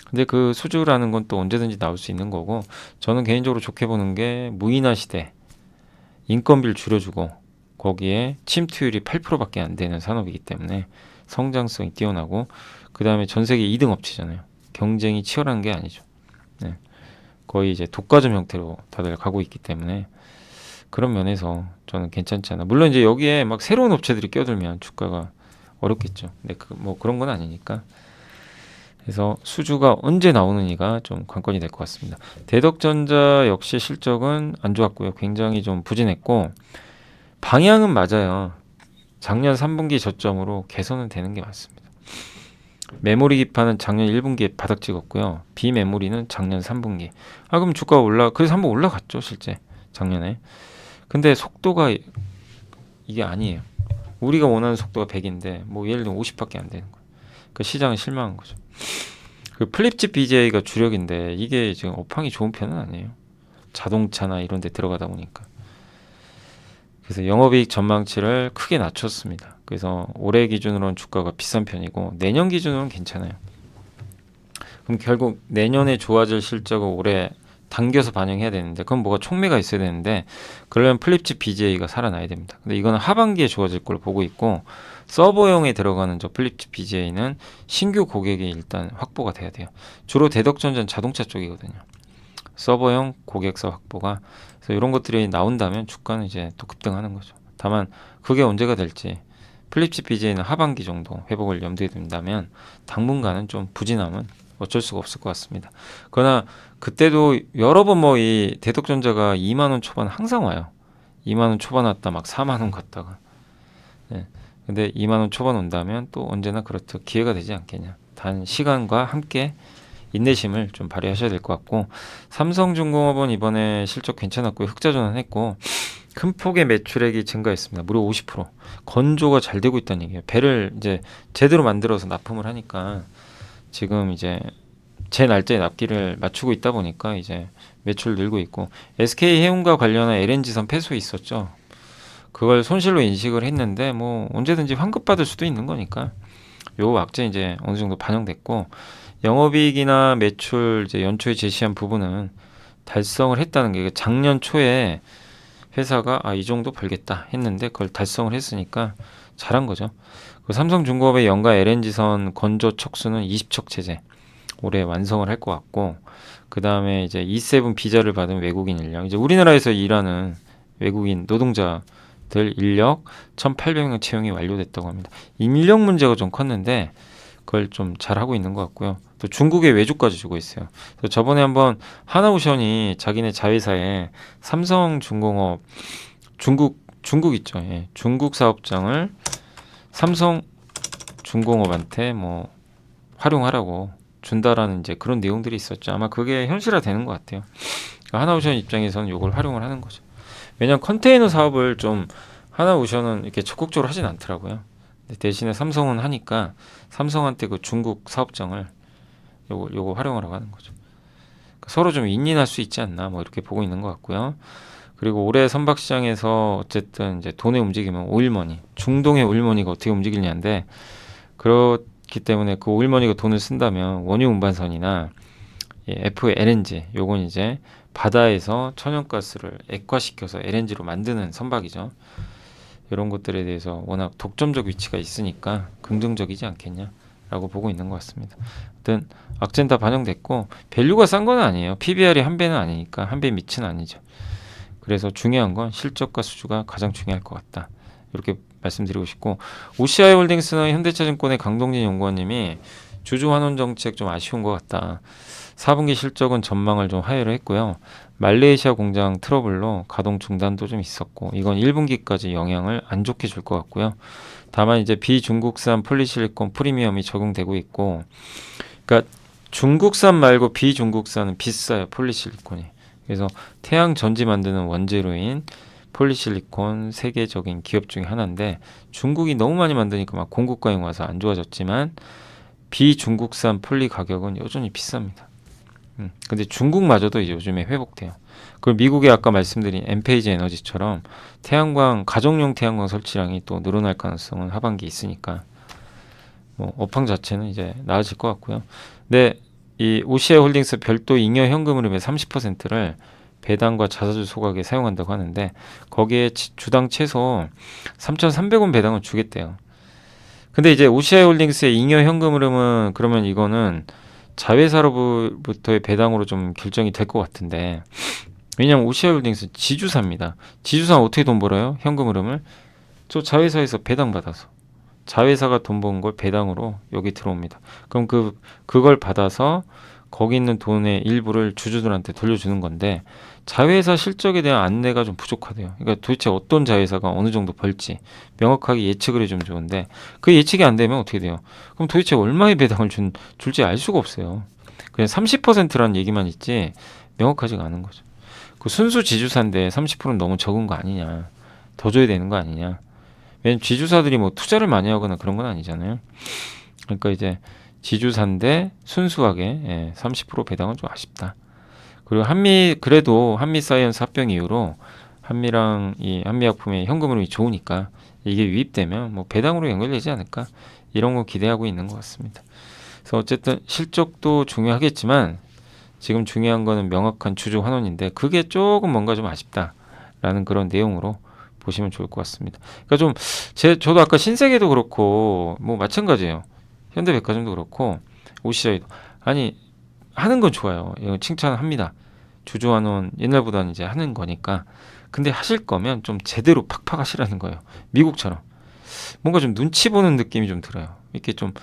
근데 그 수주라는 건 또 언제든지 나올 수 있는 거고, 저는 개인적으로 좋게 보는 게 무인화 시대, 인건비를 줄여주고 거기에 침투율이 8%밖에 안 되는 산업이기 때문에 성장성이 뛰어나고, 그 다음에 전 세계 2등 업체잖아요. 경쟁이 치열한 게 아니죠. 거의 이제 독과점 형태로 다들 가고 있기 때문에 그런 면에서 저는 괜찮지 않아. 물론 이제 여기에 막 새로운 업체들이 껴들면 주가가 어렵겠죠. 근데 뭐 그런 건 아니니까. 그래서 수주가 언제 나오느냐가 좀 관건이 될 것 같습니다. 대덕전자 역시 실적은 안 좋았고요. 굉장히 좀 부진했고, 방향은 맞아요. 작년 3분기 저점으로 개선은 되는 게 맞습니다. 메모리 기판은 작년 1분기에 바닥 찍었고요. 비메모리는 작년 3분기. 그럼 주가가 그래서 한번 올라갔죠, 실제 작년에. 근데 속도가 이게 아니에요. 우리가 원하는 속도가 100인데 뭐 예를 들면 50밖에 안 되는 거예요. 그 시장은 실망한 거죠. 그 플립집 BJ가 주력인데 이게 지금 업황이 좋은 편은 아니에요. 자동차나 이런 데 들어가다 보니까. 그래서 영업이익 전망치를 크게 낮췄습니다. 그래서 올해 기준으로는 주가가 비싼 편이고 내년 기준으로는 괜찮아요. 그럼 결국 내년에 좋아질 실적을 올해 당겨서 반영해야 되는데 그럼 뭐가 촉매가 있어야 되는데 그러려면 플립집 BJ가 살아나야 됩니다. 근데 이거는 하반기에 좋아질 걸 보고 있고 서버용에 들어가는 저 플립집 BJ는 신규 고객이 일단 확보가 돼야 돼요. 주로 대덕전자는 자동차 쪽이거든요. 서버용 고객사 확보가 그래서 이런 것들이 나온다면 주가는 이제 또 급등하는 거죠. 다만 그게 언제가 될지 플립집 BJ는 하반기 정도 회복을 염두에 둔다면 당분간은 좀 부진함은 어쩔 수가 없을 것 같습니다. 그러나 그때도 여러 번 뭐 이 대덕전자가 2만 원 초반 항상 와요. 2만 원 초반 왔다 막 4만 원 갔다가. 네. 근데 2만 원 초반 온다면 또 언제나 그렇듯 기회가 되지 않겠냐. 단 시간과 함께 인내심을 좀 발휘하셔야 될 것 같고 삼성중공업은 이번에 실적 괜찮았고요. 흑자 전환했고 큰 폭의 매출액이 증가했습니다. 무려 50%. 건조가 잘 되고 있다는 얘기예요. 배를 이제 제대로 만들어서 납품을 하니까 지금 이제 제 날짜에 납기를 맞추고 있다 보니까 이제 매출 늘고 있고 SK 해운과 관련한 LNG선 폐소 있었죠. 그걸 손실로 인식을 했는데 뭐 언제든지 환급 받을 수도 있는 거니까 요 악재 이제 어느 정도 반영됐고 영업이익이나 매출 이제 연초에 제시한 부분은 달성을 했다는 게 작년 초에 회사가 이 정도 벌겠다 했는데 그걸 달성을 했으니까 잘한 거죠. 그 삼성중공업의 연가 LNG선 건조 척수는 20척 체제 올해 완성을 할 것 같고 그 다음에 이제 E7 비자를 받은 외국인 인력 이제 우리나라에서 일하는 외국인 노동자들 인력 1,800명 채용이 완료됐다고 합니다. 인력 문제가 좀 컸는데 그걸 좀 잘하고 있는 것 같고요. 또 중국에 외주까지 주고 있어요. 그래서 저번에 한번 하나오션이 자기네 자회사에 삼성중공업 중국 있죠. 예. 중국 사업장을 삼성중공업한테 뭐 활용하라고 준다라는 이제 그런 내용들이 있었죠. 아마 그게 현실화되는 것 같아요. 그러니까 하나오션 입장에서는 이걸 활용을 하는 거죠. 왜냐하면 컨테이너 사업을 좀 하나오션은 이렇게 적극적으로 하진 않더라고요. 대신에 삼성은 하니까 삼성한테 그 중국 사업장을 요거 활용하라고 하는 거죠. 서로 좀 윈윈할 수 있지 않나 뭐 이렇게 보고 있는 것 같고요. 그리고 올해 선박시장에서 어쨌든 이제 돈의 움직임은 오일머니, 중동의 오일머니가 어떻게 움직이냐인데 그렇기 때문에 그 오일머니가 돈을 쓴다면 원유 운반선이나 FLNG 요건 이제 바다에서 천연가스를 액화시켜서 LNG로 만드는 선박이죠. 이런 것들에 대해서 워낙 독점적 위치가 있으니까 긍정적이지 않겠냐라고 보고 있는 것 같습니다. 하여튼 악재는 다 반영됐고 밸류가 싼 건 아니에요. PBR이 한 배는 아니니까 한 배 밑은 아니죠. 그래서 중요한 건 실적과 수주가 가장 중요할 것 같다. 이렇게 말씀드리고 싶고 OCI 홀딩스나 현대차증권의 강동진 연구원님이 주주 환원 정책 좀 아쉬운 것 같다. 4분기 실적은 전망을 좀 하회를 했고요. 말레이시아 공장 트러블로 가동 중단도 좀 있었고 이건 1분기까지 영향을 안 좋게 줄 것 같고요. 다만 이제 비중국산 폴리실리콘 프리미엄이 적용되고 있고 그러니까 중국산 말고 비중국산은 비싸요. 폴리실리콘이. 그래서 태양 전지 만드는 원재료인 폴리실리콘 세계적인 기업 중에 하나인데 중국이 너무 많이 만드니까 막 공급 과잉 와서 안 좋아졌지만 비중국산 폴리 가격은 여전히 비쌉니다. 근데 중국마저도 이제 요즘에 회복돼요. 그리고 미국의 아까 말씀드린 엔페이지 에너지처럼 태양광 가정용 태양광 설치량이 또 늘어날 가능성은 하반기에 있으니까 뭐 업황 자체는 이제 나아질 것 같고요. 근데 이 OCI 홀딩스 별도 잉여 현금 흐름의 30%를 배당과 자사주 소각에 사용한다고 하는데 거기에 주당 최소 3,300원 배당을 주겠대요. 근데 이제 OCI 홀딩스의 잉여 현금 흐름은 그러면 이거는 자회사로부터의 배당으로 좀 결정이 될 것 같은데 왜냐하면 OCI 홀딩스 지주사입니다. 지주사는 어떻게 돈 벌어요? 현금 흐름을 저 자회사에서 배당 받아서 자회사가 돈 번 걸 배당으로 여기 들어옵니다. 그럼 그걸 받아서 거기 있는 돈의 일부를 주주들한테 돌려주는 건데 자회사 실적에 대한 안내가 좀 부족하대요. 그러니까 도대체 어떤 자회사가 어느 정도 벌지 명확하게 예측을 해주면 좋은데 그 예측이 안 되면 어떻게 돼요? 그럼 도대체 얼마의 배당을 줄지 알 수가 없어요. 그냥 30%라는 얘기만 있지 명확하지가 않은 거죠. 그 순수 지주사인데 30%는 너무 적은 거 아니냐. 더 줘야 되는 거 아니냐. 왜냐면 지주사들이 뭐 투자를 많이 하거나 그런 건 아니잖아요. 그러니까 이제 지주사인데 순수하게 30% 배당은 좀 아쉽다. 그리고 그래도 한미사이언스 합병 이후로 한미랑 이 한미약품의 현금 흐름이 좋으니까 이게 유입되면 뭐 배당으로 연결되지 않을까 이런 거 기대하고 있는 것 같습니다. 그래서 어쨌든 실적도 중요하겠지만 지금 중요한 거는 명확한 주주 환원인데 그게 조금 뭔가 좀 아쉽다라는 그런 내용으로 보시면 좋을 것 같습니다. 그러니까 좀 저도 아까 신세계도 그렇고 뭐 마찬가지예요. 현대백화점도 그렇고 OCI도 아니 하는 건 좋아요. 이거 칭찬합니다. 주주 환원 옛날보다는 이제 하는 거니까. 근데 하실 거면 좀 제대로 팍팍 하시라는 거예요. 미국처럼 뭔가 좀 눈치 보는 느낌이 좀 들어요. 이렇게 좀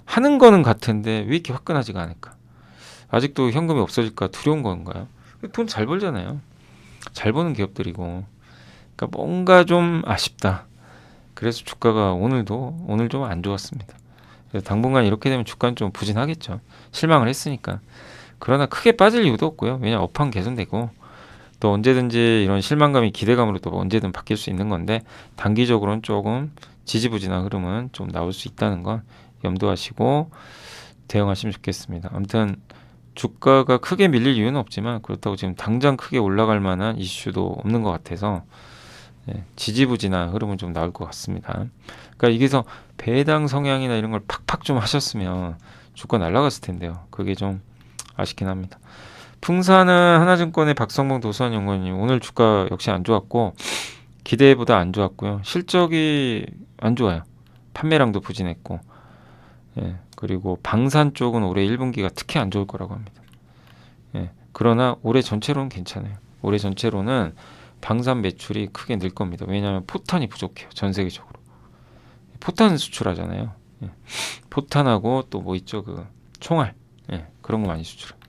하는 거는 같은데 왜 이렇게 화끈하지가 않을까? 아직도 현금이 없어질까 두려운 건가요? 돈 잘 벌잖아요. 잘 버는 기업들이고. 그러니까 뭔가 좀 아쉽다. 그래서 주가가 오늘 좀 안 좋았습니다. 그래서 당분간 이렇게 되면 주가는 좀 부진하겠죠. 실망을 했으니까. 그러나 크게 빠질 이유도 없고요. 왜냐면 업황 개선되고 또 언제든지 이런 실망감이 기대감으로 또 언제든 바뀔 수 있는 건데 단기적으로는 조금 지지부진한 흐름은 좀 나올 수 있다는 건 염두하시고 대응하시면 좋겠습니다. 아무튼 주가가 크게 밀릴 이유는 없지만 그렇다고 지금 당장 크게 올라갈 만한 이슈도 없는 것 같아서 지지부진한 흐름은 좀 나올 것 같습니다. 그러니까 여기서 배당 성향이나 이런 걸 팍팍 좀 하셨으면 주가 날아갔을 텐데요. 그게 좀 아쉽긴 합니다. 풍사는 하나증권의 박성봉 도서관연구원님 오늘 주가 역시 안 좋았고 기대보다 안 좋았고요. 실적이 안 좋아요. 판매량도 부진했고 그리고 방산 쪽은 올해 1분기가 특히 안 좋을 거라고 합니다. 그러나 올해 전체로는 괜찮아요. 올해 전체로는 방산 매출이 크게 늘 겁니다. 왜냐하면 포탄이 부족해요. 전 세계적으로. 포탄 수출하잖아요. 포탄하고 또 뭐 있죠? 그 총알. 그런 거 많이 수출해요.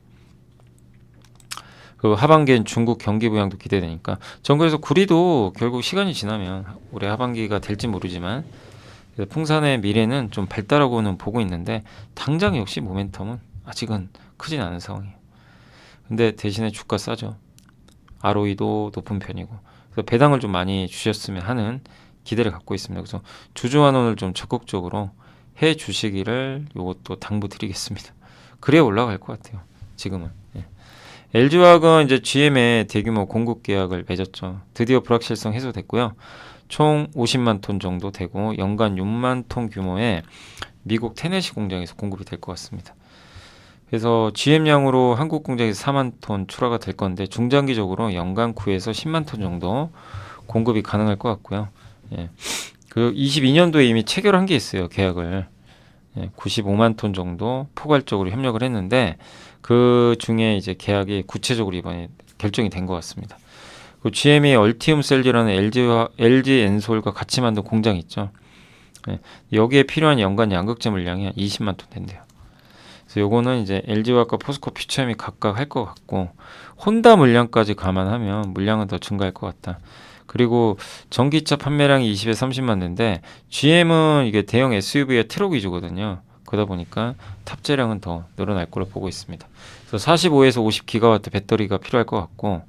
그 하반기엔 중국 경기 부양도 기대되니까 전 그래서 구리도 결국 시간이 지나면 올해 하반기가 될지 모르지만 풍산의 미래는 좀 밝다라고는 보고 있는데 당장 역시 모멘텀은 아직은 크진 않은 상황이에요. 근데 대신에 주가 싸죠. ROE도 높은 편이고 그래서 배당을 좀 많이 주셨으면 하는 기대를 갖고 있습니다. 그래서 주주 환원을 좀 적극적으로 해 주시기를 요것도 당부드리겠습니다. 그래야 올라갈 것 같아요. 지금은. LG화학은 이제 GM의 대규모 공급 계약을 맺었죠. 드디어 불확실성 해소됐고요. 총 50만 톤 정도 되고 연간 6만 톤 규모의 미국 테네시 공장에서 공급이 될 것 같습니다. 그래서 GM량으로 한국 공장에서 4만 톤 출하가 될 건데 중장기적으로 연간 9에서 10만 톤 정도 공급이 가능할 것 같고요. 그 22년도에 이미 체결한 게 있어요. 계약을. 95만 톤 정도 포괄적으로 협력을 했는데 그 중에 이제 계약이 구체적으로 이번에 결정이 된 것 같습니다. 그 GM이 얼티움 셀즈라는 LG 엔솔과 같이 만든 공장이 있죠. 여기에 필요한 연간 양극재 물량이 한 20만 톤 된대요. 그래서 요거는 이제 LG화학과 포스코 퓨처엠이 각각 할 것 같고 혼다 물량까지 감안하면 물량은 더 증가할 것 같다. 그리고 전기차 판매량이 20에서 30만 대인데 GM은 이게 대형 SUV의 트럭 위주거든요. 그러다 보니까 탑재량은 더 늘어날 걸로 보고 있습니다. 그래서 45에서 50기가와트 배터리가 필요할 것 같고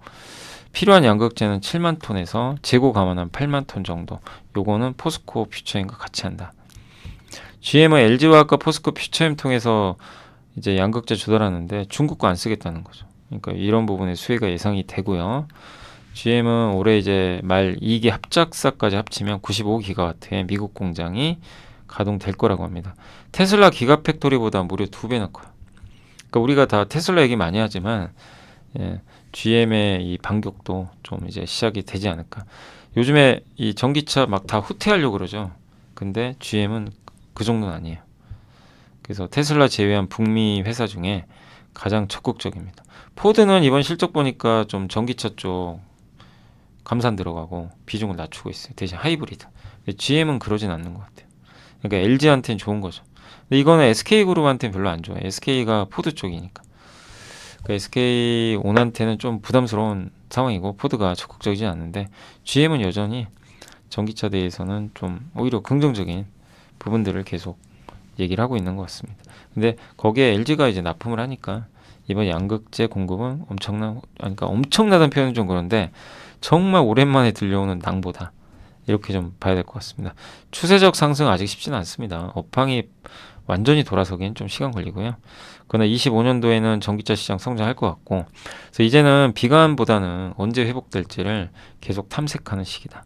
필요한 양극재는 7만 톤에서 재고 감안한 8만 톤 정도. 요거는 포스코 퓨처엠과 같이 한다. GM은 LG화학과 포스코 퓨처엠 통해서 이제 양극재 조달하는데 중국 거 안 쓰겠다는 거죠. 그러니까 이런 부분에 수혜가 예상이 되고요. GM은 올해 이제 말 2기 합작사까지 합치면 95기가와트의 미국 공장이 가동될 거라고 합니다. 테슬라 기가팩토리보다 무려 2배나 커요. 그러니까 우리가 다 테슬라 얘기 많이 하지만 GM의 이 반격도 좀 이제 시작이 되지 않을까. 요즘에 이 전기차 막 다 후퇴하려고 그러죠. 근데 GM은 그 정도는 아니에요. 그래서 테슬라 제외한 북미 회사 중에 가장 적극적입니다. 포드는 이번 실적 보니까 좀 전기차 쪽 감산 들어가고 비중을 낮추고 있어요. 대신 하이브리드. GM은 그러진 않는 것 같아요. 그러니까 LG한테는 좋은 거죠. 근데 이거는 SK그룹한테는 별로 안 좋아요. SK가 포드 쪽이니까. 그 SK 온한테는 좀 부담스러운 상황이고 포드가 적극적이지 않는데 GM은 여전히 전기차 대해서는 좀 오히려 긍정적인 부분들을 계속 얘기를 하고 있는 것 같습니다. 근데 거기에 LG가 이제 납품을 하니까 이번 양극재 공급은 그러니까 엄청나다는 표현은 좀 그런데 정말 오랜만에 들려오는 낭보다 이렇게 좀 봐야 될 것 같습니다. 추세적 상승 아직 쉽지는 않습니다. 업황이 완전히 돌아서기엔 좀 시간 걸리고요. 그러나 25년도에는 전기차 시장 성장할 것 같고, 그래서 이제는 비관보다는 언제 회복될지를 계속 탐색하는 시기다.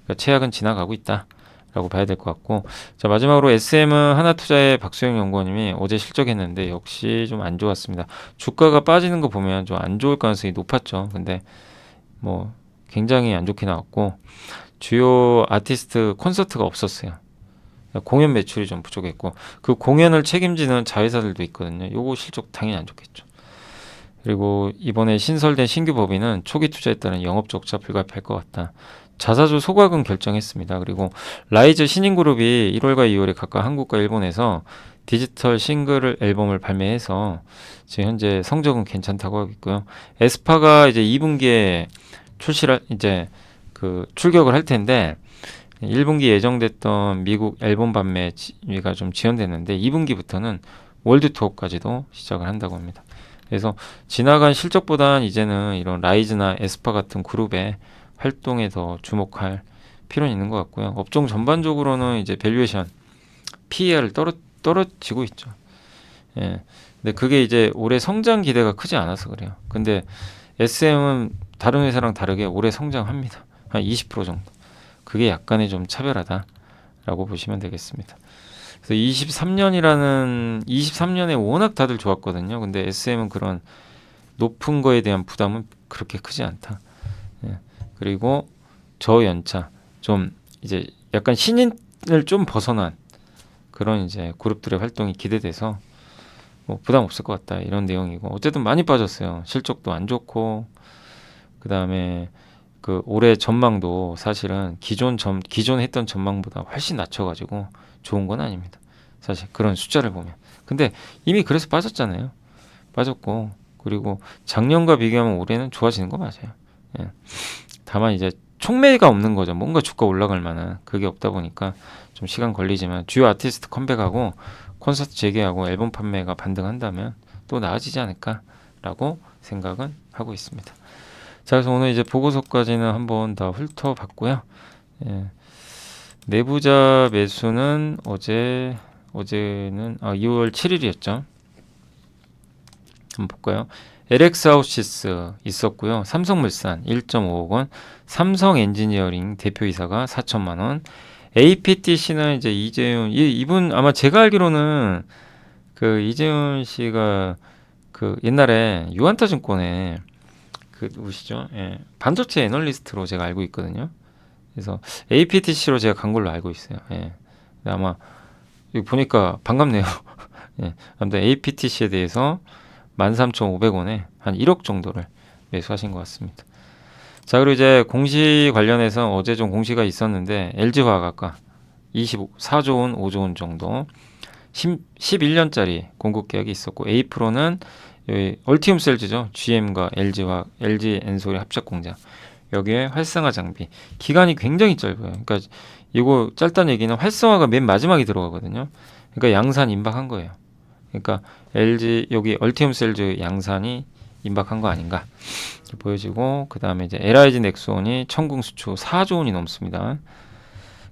그러니까 최악은 지나가고 있다라고 봐야 될 것 같고, 자 마지막으로 SM은 하나투자의 박수영 연구원님이 어제 실적했는데 역시 좀 안 좋았습니다. 주가가 빠지는 거 보면 좀 안 좋을 가능성이 높았죠. 근데 뭐 굉장히 안 좋게 나왔고 주요 아티스트 콘서트가 없었어요. 공연 매출이 좀 부족했고 그 공연을 책임지는 자회사들도 있거든요. 요거 실적 당연히 안 좋겠죠. 그리고 이번에 신설된 신규 법인은 초기 투자에 따른 영업 적자 불가피할 것 같다. 자사주 소각은 결정했습니다. 그리고 라이즈 신인그룹이 1월과 2월에 각각 한국과 일본에서 디지털 싱글 앨범을 발매해서 지금 현재 성적은 괜찮다고 하고 있고요. 에스파가 이제 2분기에 출시를 이제 그 출격을 할 텐데 1분기 예정됐던 미국 앨범 판매가 좀 지연됐는데 2분기부터는 월드 투어까지도 시작을 한다고 합니다. 그래서 지나간 실적보다는 이제는 이런 라이즈나 에스파 같은 그룹의 활동에 더 주목할 필요는 있는 것 같고요. 업종 전반적으로는 이제 밸류에이션, PER을 떨어지고 있죠. 예. 근데 그게 이제 올해 성장 기대가 크지 않아서 그래요. 근데 SM은 다른 회사랑 다르게 올해 성장합니다. 한 20% 정도. 그게 약간의 좀 차별하다라고 보시면 되겠습니다. 그래서 23년에 워낙 다들 좋았거든요. 근데 SM은 그런 높은 거에 대한 부담은 그렇게 크지 않다. 예. 그리고 저연차 좀 이제 약간 신인을 좀 벗어난 그런 이제 그룹들의 활동이 기대돼서 뭐 부담 없을 것 같다 이런 내용이고 어쨌든 많이 빠졌어요. 실적도 안 좋고 그 다음에 그 올해 전망도 사실은 기존 했던 전망보다 훨씬 낮춰가지고 좋은 건 아닙니다. 사실 그런 숫자를 보면. 근데 이미 그래서 빠졌잖아요. 빠졌고 그리고 작년과 비교하면 올해는 좋아지는 거 맞아요. 예. 다만 이제 촉매가 없는 거죠. 뭔가 주가 올라갈 만한 그게 없다 보니까 좀 시간 걸리지만 주요 아티스트 컴백하고 콘서트 재개하고 앨범 판매가 반등한다면 또 나아지지 않을까라고 생각은 하고 있습니다. 자, 그래서 오늘 이제 보고서까지는 한번 다 훑어봤고요. 예. 내부자 매수는 어제는 2월 7일이었죠. 한번 볼까요? LX아웃시스 있었고요. 삼성물산 1.5억 원, 삼성엔지니어링 대표이사가 4천만 원, APTC는 이제 이재훈 이분 아마 제가 알기로는 그 이재훈 씨가 그 옛날에 유한타증권에 그 누구시죠? 예, 반도체 애널리스트로 제가 알고 있거든요. 그래서 APTC로 제가 간 걸로 알고 있어요. 예. 아마 여기 보니까 반갑네요. 예. 아무튼 APTC에 대해서 13,500원에 한 1억 정도를 매수하신 것 같습니다. 자, 그리고 이제 공시 관련해서 어제 좀 공시가 있었는데 LG화학과 24조 원, 5조 원 정도 11년짜리 공급 계약이 있었고 A프로는 여기 얼티움 셀즈죠. GM과 LG 엔솔의 합작 공장 여기에 활성화 장비 기간이 굉장히 짧아요. 그러니까 이거 짧다는 얘기는 활성화가 맨 마지막에 들어가거든요. 그러니까 양산 임박한 거예요. 그러니까 LG 여기 얼티움 셀즈 양산이 임박한 거 아닌가 보여지고 그 다음에 이제 LIG 넥슨이 천궁 수출 4조 원이 넘습니다.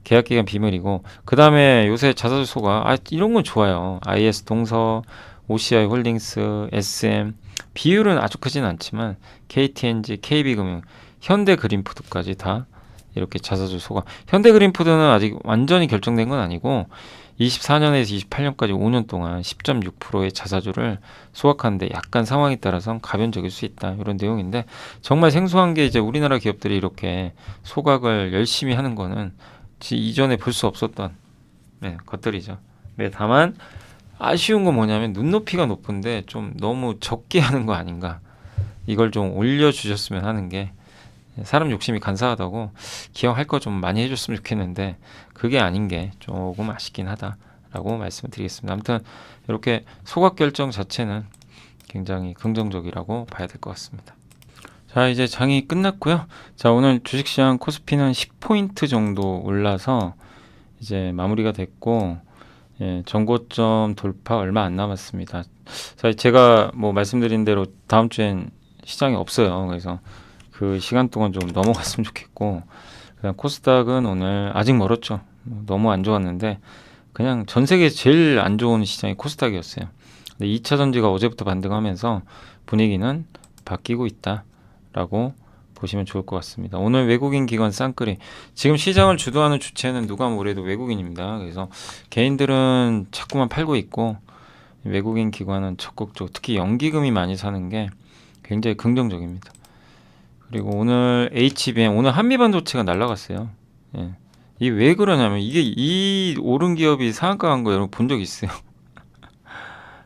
계약 기간 비밀이고 그 다음에 요새 자사주 소가 이런 건 좋아요. IS 동서, OCI 홀딩스, SM 비율은 아주 크진 않지만 KTNG, KB금융, 현대그린푸드까지 다 이렇게 자사주 소가 현대그린푸드는 아직 완전히 결정된 건 아니고 24년에서 28년까지 5년 동안 10.6%의 자사주를 소각하는데 약간 상황에 따라서는 가변적일 수 있다 이런 내용인데 정말 생소한 게 이제 우리나라 기업들이 이렇게 소각을 열심히 하는 거는 이전에 볼 수 없었던 것들이죠. 네, 다만 아쉬운 건 뭐냐면 눈높이가 높은데 좀 너무 적게 하는 거 아닌가 이걸 좀 올려주셨으면 하는 게 사람 욕심이 간사하다고 기왕 할 거 좀 많이 해줬으면 좋겠는데 그게 아닌 게 조금 아쉽긴 하다라고 말씀을 드리겠습니다. 아무튼 이렇게 소각 결정 자체는 굉장히 긍정적이라고 봐야 될 것 같습니다. 자, 이제 장이 끝났고요. 자, 오늘 주식시장 코스피는 10포인트 정도 올라서 이제 마무리가 됐고, 예, 전고점 돌파 얼마 안 남았습니다. 자, 제가 뭐 말씀드린 대로 다음 주엔 시장이 없어요. 그래서 그 시간 동안 좀 넘어갔으면 좋겠고, 그냥 코스닥은 오늘 아직 멀었죠. 너무 안 좋았는데 그냥 전 세계 제일 안 좋은 시장이 코스닥이었어요. 근데 2차 전지가 어제부터 반등하면서 분위기는 바뀌고 있다라고 보시면 좋을 것 같습니다. 오늘 외국인 기관 쌍끌이, 지금 시장을 주도하는 주체는 누가 뭐래도 외국인입니다. 그래서 개인들은 자꾸만 팔고 있고 외국인 기관은 적극적으로, 특히 연기금이 많이 사는 게 굉장히 긍정적입니다. 그리고 오늘 HBM, 오늘 한미반도체가 날라갔어요. 예. 이게 왜 그러냐면 이게 이 오른 기업이 상한가 간 거 여러분 본 적 있어요?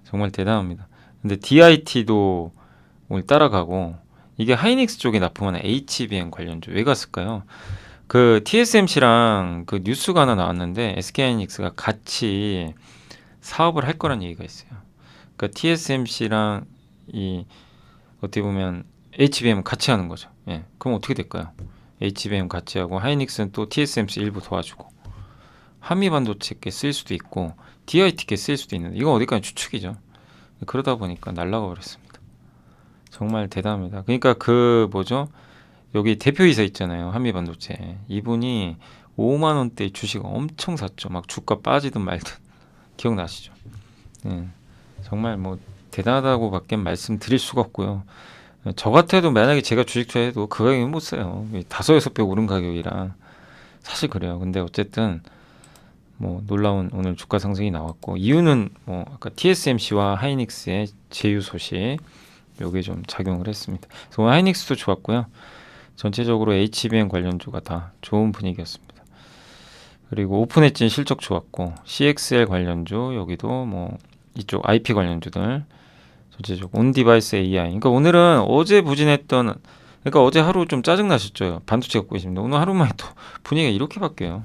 정말 대단합니다. 근데 DIT도 오늘 따라가고, 이게 하이닉스 쪽에 납품하는 HBM 관련주 왜 갔을까요? 그 TSMC랑 그 뉴스가 하나 나왔는데 SK하이닉스가 같이 사업을 할 거란 얘기가 있어요. 그러니까 TSMC랑 이 어떻게 보면 HBM 같이 하는 거죠. 예. 그럼 어떻게 될까요? HBM 같이 하고 하이닉스는 또 TSMC 일부 도와주고, 한미반도체께 쓸 수도 있고 DIT께 쓸 수도 있는데 이건 어디까지 추측이죠. 그러다 보니까 날라가 버렸습니다. 정말 대단합니다. 그러니까 그 뭐죠? 여기 대표이사 있잖아요. 한미반도체. 이분이 5만 원대 주식 엄청 샀죠. 막 주가 빠지든 말든. 기억나시죠? 예. 정말 뭐 대단하다고밖에 말씀드릴 수가 없고요. 저 같아도 만약에 제가 주식 투자해도 그 가격은 못 사요. 5-6배 오른 가격이라 사실 그래요. 근데 어쨌든 뭐 놀라운 오늘 주가 상승이 나왔고, 이유는 뭐 아까 TSMC와 하이닉스의 제휴 소식, 요게 좀 작용을 했습니다. 그래서 오늘 하이닉스도 좋았고요. 전체적으로 HBM 관련주가 다 좋은 분위기였습니다. 그리고 오픈엣지는 실적 좋았고, CXL 관련주 여기도 뭐 이쪽 IP 관련주들 전체적으로 온디바이스 AI. 그러니까 오늘은 어제 부진했던, 그러니까 어제 하루 좀 짜증 나셨죠. 반도체 갖고 계십니다. 오늘 하루만에 또 분위기가 이렇게 바뀌어요.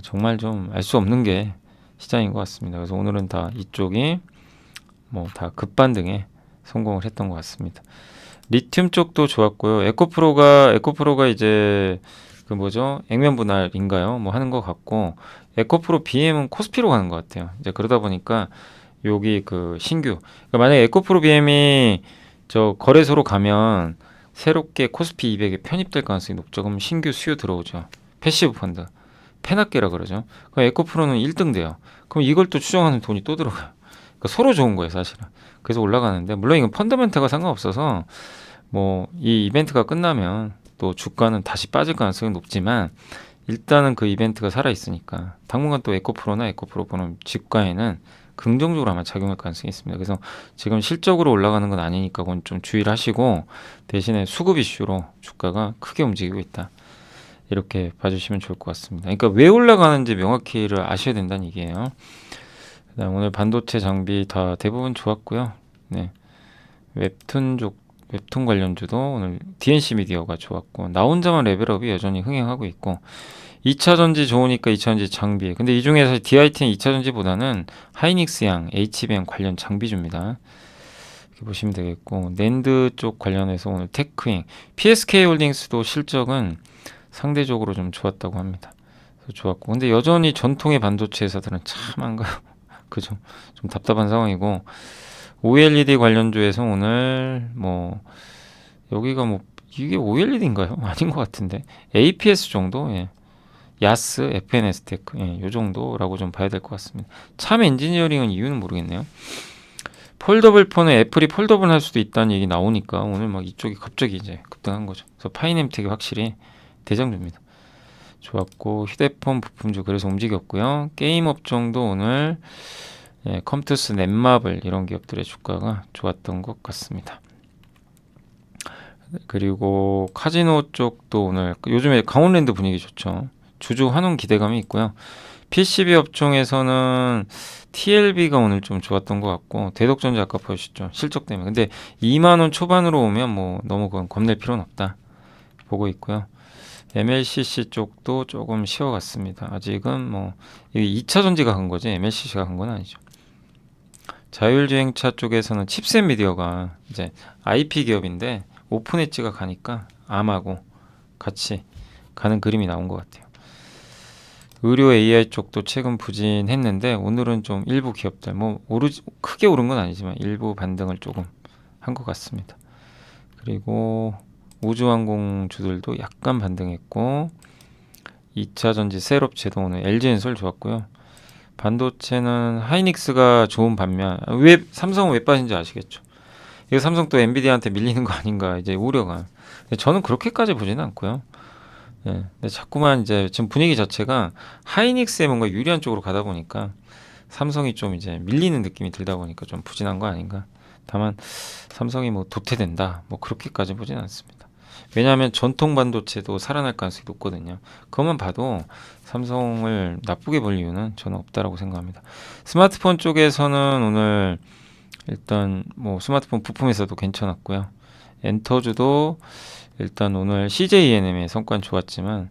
정말 좀 알 수 없는 게 시장인 것 같습니다. 그래서 오늘은 다 이쪽이 뭐 다 급반등에 성공을 했던 것 같습니다. 리튬 쪽도 좋았고요. 에코프로가 이제 그 뭐죠? 액면 분할인가요? 뭐 하는 것 같고, 에코프로 BM은 코스피로 가는 것 같아요. 이제 그러다 보니까 여기 그 신규, 그러니까 만약에 에코프로 BM이 저 거래소로 가면 새롭게 코스피 200에 편입될 가능성이 높죠. 그럼 신규 수요 들어오죠. 패시브 펀드, 페나케라 그러죠. 그럼 에코프로는 1등 돼요. 그럼 이걸 또 추정하는 돈이 또 들어가요. 그러니까 서로 좋은 거예요, 사실은. 그래서 올라가는데, 물론 이건 펀더멘트가 상관없어서 뭐 이 이벤트가 끝나면 또 주가는 다시 빠질 가능성이 높지만, 일단은 그 이벤트가 살아 있으니까 당분간 또 에코프로나 에코프로 보는 주가에는 긍정적으로 아마 작용할 가능성이 있습니다. 그래서 지금 실적으로 올라가는 건 아니니까 그건 좀 주의를 하시고, 대신에 수급 이슈로 주가가 크게 움직이고 있다, 이렇게 봐주시면 좋을 것 같습니다. 그러니까 왜 올라가는지 명확히를 아셔야 된다는 얘기예요. 그다음 오늘 반도체 장비 다 대부분 좋았고요. 네. 웹툰 관련주도 오늘 DNC 미디어가 좋았고, 나 혼자만 레벨업이 여전히 흥행하고 있고, 2차 전지 좋으니까 2차 전지 장비. 근데 이 중에 사실 DIT는 2차 전지보다는 하이닉스양 HBM 관련 장비주입니다. 이렇게 보시면 되겠고, 낸드 쪽 관련해서 오늘 테크잉, PSK 홀딩스도 실적은 상대적으로 좀 좋았다고 합니다. 그래서 좋았고, 근데 여전히 전통의 반도체 회사들은 참 안 가요. 그죠? 좀 답답한 상황이고, OLED 관련주에서 오늘 뭐 여기가 뭐 이게 OLED인가요? 아닌 것 같은데 APS 정도, 예. 야스, FNS 테크, 예, 요 정도라고 좀 봐야 될 것 같습니다. 참 엔지니어링은 이유는 모르겠네요. 폴더블 폰에 애플이 폴더블 할 수도 있다는 얘기 나오니까 오늘 막 이쪽이 갑자기 이제 급등한 거죠. 그래서 파이넴텍이 확실히 대장주입니다. 좋았고, 휴대폰 부품주 그래서 움직였고요. 게임 업종도 오늘, 예, 컴투스, 넷마블 이런 기업들의 주가가 좋았던 것 같습니다. 그리고 카지노 쪽도 오늘, 요즘에 강원랜드 분위기 좋죠. 주주 환원 기대감이 있고요. PCB 업종에서는 TLB가 오늘 좀 좋았던 것 같고, 대덕전자 아까 보셨죠, 실적 때문에. 근데 2만 원 초반으로 오면 뭐 너무 그건 겁낼 필요는 없다 보고 있고요. MLCC 쪽도 조금 쉬어갔습니다. 아직은 뭐 이게 2차 전지가 간 거지 MLCC가 간 건 아니죠. 자율주행차 쪽에서는 칩셋 미디어가 이제 IP 기업인데 오픈 엣지가 가니까 암하고 같이 가는 그림이 나온 것 같아요. 의료 AI 쪽도 최근 부진했는데 오늘은 좀 일부 기업들 크게 오른 건 아니지만 일부 반등을 조금 한 것 같습니다. 그리고 우주항공주들도 약간 반등했고 2차전지 셀업체도 오늘 LG엔솔 좋았고요. 반도체는 하이닉스가 좋은 반면 왜 삼성은 왜 빠진지 아시겠죠? 이거 삼성 또 엔비디아한테 밀리는 거 아닌가 이제 우려가. 근데 저는 그렇게까지 보지는 않고요. 예, 근데 자꾸만 이제 지금 분위기 자체가 하이닉스에 뭔가 유리한 쪽으로 가다 보니까 삼성이 좀 이제 밀리는 느낌이 들다 보니까 좀 부진한 거 아닌가. 다만 삼성이 뭐 도태된다 뭐 그렇게까지 보진 않습니다. 왜냐하면 전통 반도체도 살아날 가능성이 높거든요. 그것만 봐도 삼성을 나쁘게 볼 이유는 저는 없다라고 생각합니다. 스마트폰 쪽에서는 오늘 일단 뭐 스마트폰 부품에서도 괜찮았고요. 엔터주도 일단 오늘 CJENM의 성과는 좋았지만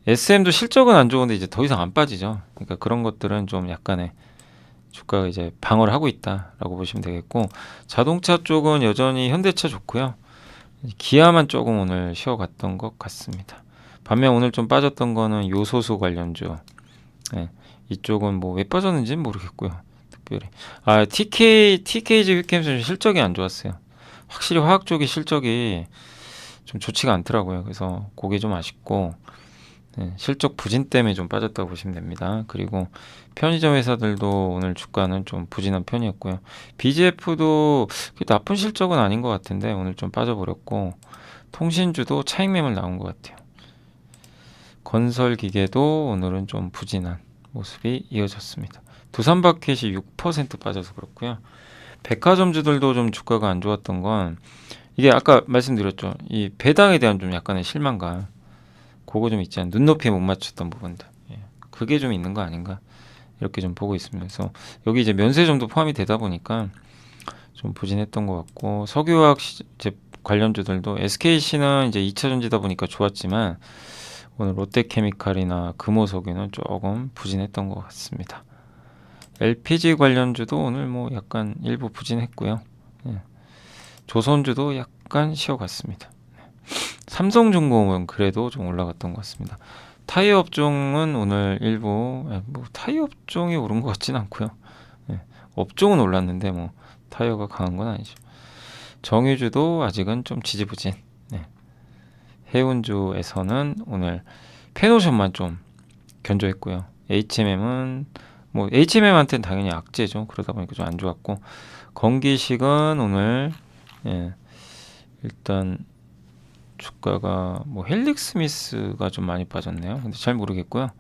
SM도 실적은 안 좋은데 이제 더 이상 안 빠지죠. 그러니까 그런 것들은 좀 약간의 주가가 이제 방어를 하고 있다라고 보시면 되겠고 자동차 쪽은 여전히 현대차 좋고요. 기아만 조금 오늘 쉬어갔던 것 같습니다. 반면 오늘 좀 빠졌던 거는 요소수 관련주. 네, 이쪽은 뭐 왜 빠졌는지는 모르겠고요. 특별히 TKG 휘캠스는 실적이 안 좋았어요. 확실히 화학 쪽이 실적이 좀 좋지가 않더라고요. 그래서 그게 좀 아쉽고 실적 부진 때문에 좀 빠졌다고 보시면 됩니다. 그리고 편의점 회사들도 오늘 주가는 좀 부진한 편이었고요. BGF도 나쁜 실적은 아닌 것 같은데 오늘 좀 빠져버렸고 통신주도 차익 매물 나온 것 같아요. 건설기계도 오늘은 좀 부진한 모습이 이어졌습니다. 두산바켓이 6% 빠져서 그렇고요. 백화점주들도 좀 주가가 안 좋았던 건 이게 아까 말씀드렸죠. 이 배당에 대한 좀 약간의 실망감 그거 좀 있잖아요. 눈높이에 못 맞췄던 부분들. 예. 그게 좀 있는 거 아닌가 이렇게 좀 보고 있습니다. 그래서 여기 이제 면세점도 포함이 되다 보니까 좀 부진했던 것 같고 석유화학 이제 관련주들도 SKC는 이제 2차 전지다 보니까 좋았지만 오늘 롯데케미칼이나 금호석유는 조금 부진했던 것 같습니다. LPG 관련주도 오늘 뭐 약간 일부 부진했고요. 예. 조선주도 약간 쉬어갔습니다. 삼성중공업은 그래도 좀 올라갔던 것 같습니다. 타이어 업종은 오늘 일부 뭐 타이어 업종이 오른 것 같진 않고요. 예. 업종은 올랐는데 뭐 타이어가 강한 건 아니죠. 정유주도 아직은 좀 지지부진. 예. 해운주에서는 오늘 페노션만 좀 견조했고요. HMM은 뭐 HMM한테는 당연히 악재죠. 그러다 보니까 좀 안 좋았고 건기식은 오늘 일단 주가가 뭐 헬릭스미스가 좀 많이 빠졌네요. 근데 잘 모르겠고요.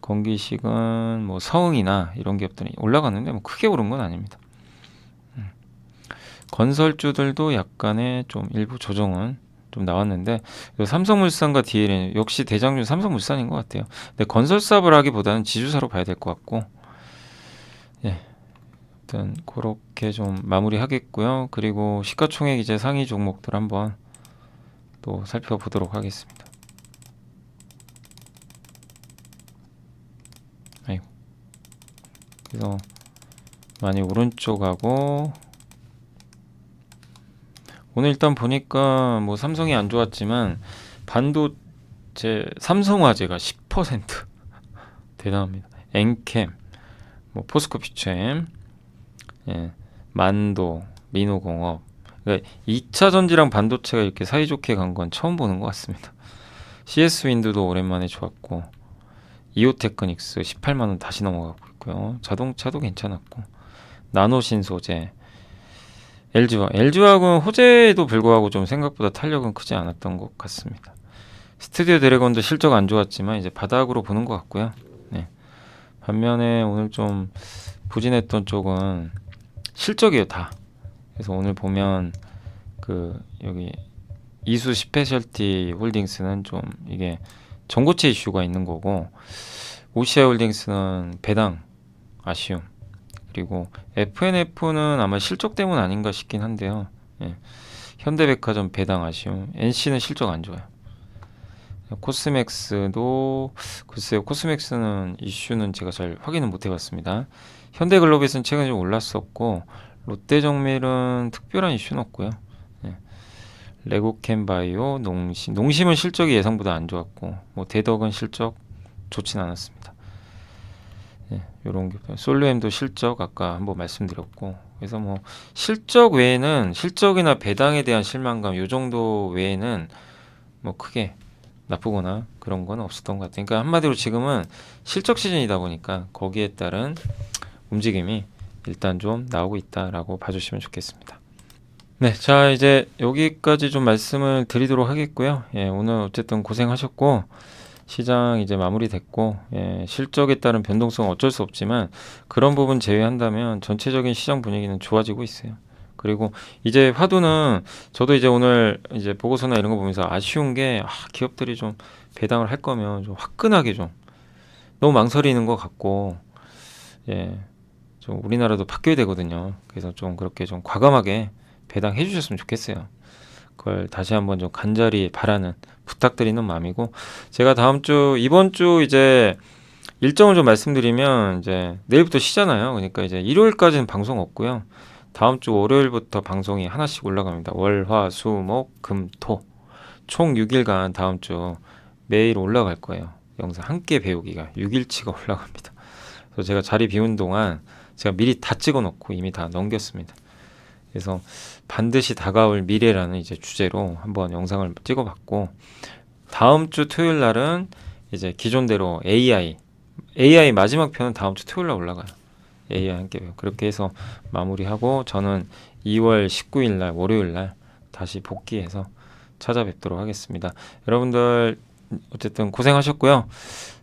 건기식은 뭐 서흥이나 이런 기업들이 올라갔는데 뭐 크게 오른 건 아닙니다. 건설주들도 약간의 좀 일부 조정은 좀 나왔는데 삼성물산과 DL은 역시 대장주 삼성물산인 것 같아요. 근데 건설사업을 하기보다는 지주사로 봐야 될 것 같고 예. 일단 그렇게 좀 마무리하겠고요. 그리고 시가총액 이제 상위 종목들 한번 또 살펴보도록 하겠습니다. 아이고. 그래서 많이 오른쪽하고 오늘 일단 보니까 뭐 삼성이 안 좋았지만 반도체 삼성화재가 10% 대단합니다. 엔캠, 뭐 포스코피처엠, 만도, 민호공업. 그러니까 2차 전지랑 반도체가 이렇게 사이좋게 간 건 처음 보는 것 같습니다. CS 윈드도 오랜만에 좋았고 이오테크닉스 18만 원 다시 넘어가고 있고요. 자동차도 괜찮았고 나노신소재, LG화학은 호재에도 불구하고 좀 생각보다 탄력은 크지 않았던 것 같습니다. 스튜디오 드래곤도 실적 안 좋았지만 이제 바닥으로 보는 것 같고요. 네. 반면에 오늘 좀 부진했던 쪽은 실적이에요 다. 그래서 오늘 보면 그 여기 이수 스페셜티 홀딩스는 좀 이게 전고체 이슈가 있는 거고 오시아 홀딩스는 배당 아쉬움 그리고 FNF는 아마 실적 때문 아닌가 싶긴 한데요. 예. 현대백화점 배당 아쉬움 NC는 실적 안 좋아요. 코스맥스도 글쎄요 코스맥스는 이슈는 제가 잘 확인은 못 해봤습니다. 현대글로비스는 최근에 좀 올랐었고 롯데정밀은 특별한 이슈는 없고요. 예. 레고캠바이오, 농심은 실적이 예상보다 안 좋았고 뭐 대덕은 실적 좋진 않았습니다. 예, 요런 게 솔루엠도 실적 아까 한번 말씀드렸고 그래서 뭐 실적 외에는 실적이나 배당에 대한 실망감 요 정도 외에는 뭐 크게 나쁘거나 그런 건 없었던 것 같아요. 그러니까 한마디로 지금은 실적 시즌이다 보니까 거기에 따른 움직임이 일단 좀 나오고 있다라고 봐주시면 좋겠습니다. 네, 자 이제 여기까지 좀 말씀을 드리도록 하겠고요. 예, 오늘 어쨌든 고생하셨고 시장 이제 마무리됐고 예, 실적에 따른 변동성은 어쩔 수 없지만 그런 부분 제외한다면 전체적인 시장 분위기는 좋아지고 있어요. 그리고 이제 화두는 저도 이제 오늘 이제 보고서나 이런 거 보면서 아쉬운 게 기업들이 좀 배당을 할 거면 좀 화끈하게 좀 너무 망설이는 것 같고 예, 좀 우리나라도 바뀌어야 되거든요. 그래서 좀 그렇게 좀 과감하게 배당해 주셨으면 좋겠어요. 그걸 다시 한번 좀 간절히 바라는 부탁드리는 마음이고 제가 이번 주 이제 일정을 좀 말씀드리면 이제 내일부터 쉬잖아요. 그러니까 이제 일요일까지는 방송 없고요. 다음 주 월요일부터 방송이 하나씩 올라갑니다. 월, 화, 수, 목, 금, 토. 총 6일간 다음 주 매일 올라갈 거예요. 영상 함께 배우기가 6일치가 올라갑니다. 그래서 제가 자리 비운 동안 제가 미리 다 찍어 놓고 이미 다 넘겼습니다. 그래서 반드시 다가올 미래라는 이제 주제로 한번 영상을 찍어봤고 다음 주 토요일 날은 이제 기존대로 AI 마지막 편은 다음 주 토요일 날 올라가요. AI 함께 배우. 그렇게 해서 마무리하고 저는 2월 19일 날 월요일 날 다시 복귀해서 찾아뵙도록 하겠습니다. 여러분들 어쨌든 고생하셨고요.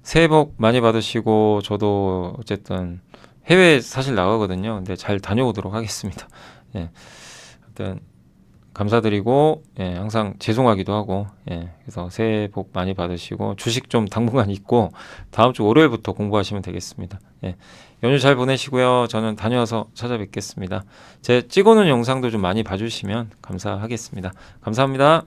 새해 복 많이 받으시고 저도 어쨌든 해외 사실 나가거든요. 근데 잘 다녀오도록 하겠습니다. 예. 하여튼 감사드리고 예, 항상 죄송하기도 하고 예, 그래서 새해 복 많이 받으시고 주식 좀 당분간 잊고 다음 주 월요일부터 공부하시면 되겠습니다. 예. 연휴 잘 보내시고요. 저는 다녀와서 찾아뵙겠습니다. 제 찍어놓은 영상도 좀 많이 봐주시면 감사하겠습니다. 감사합니다.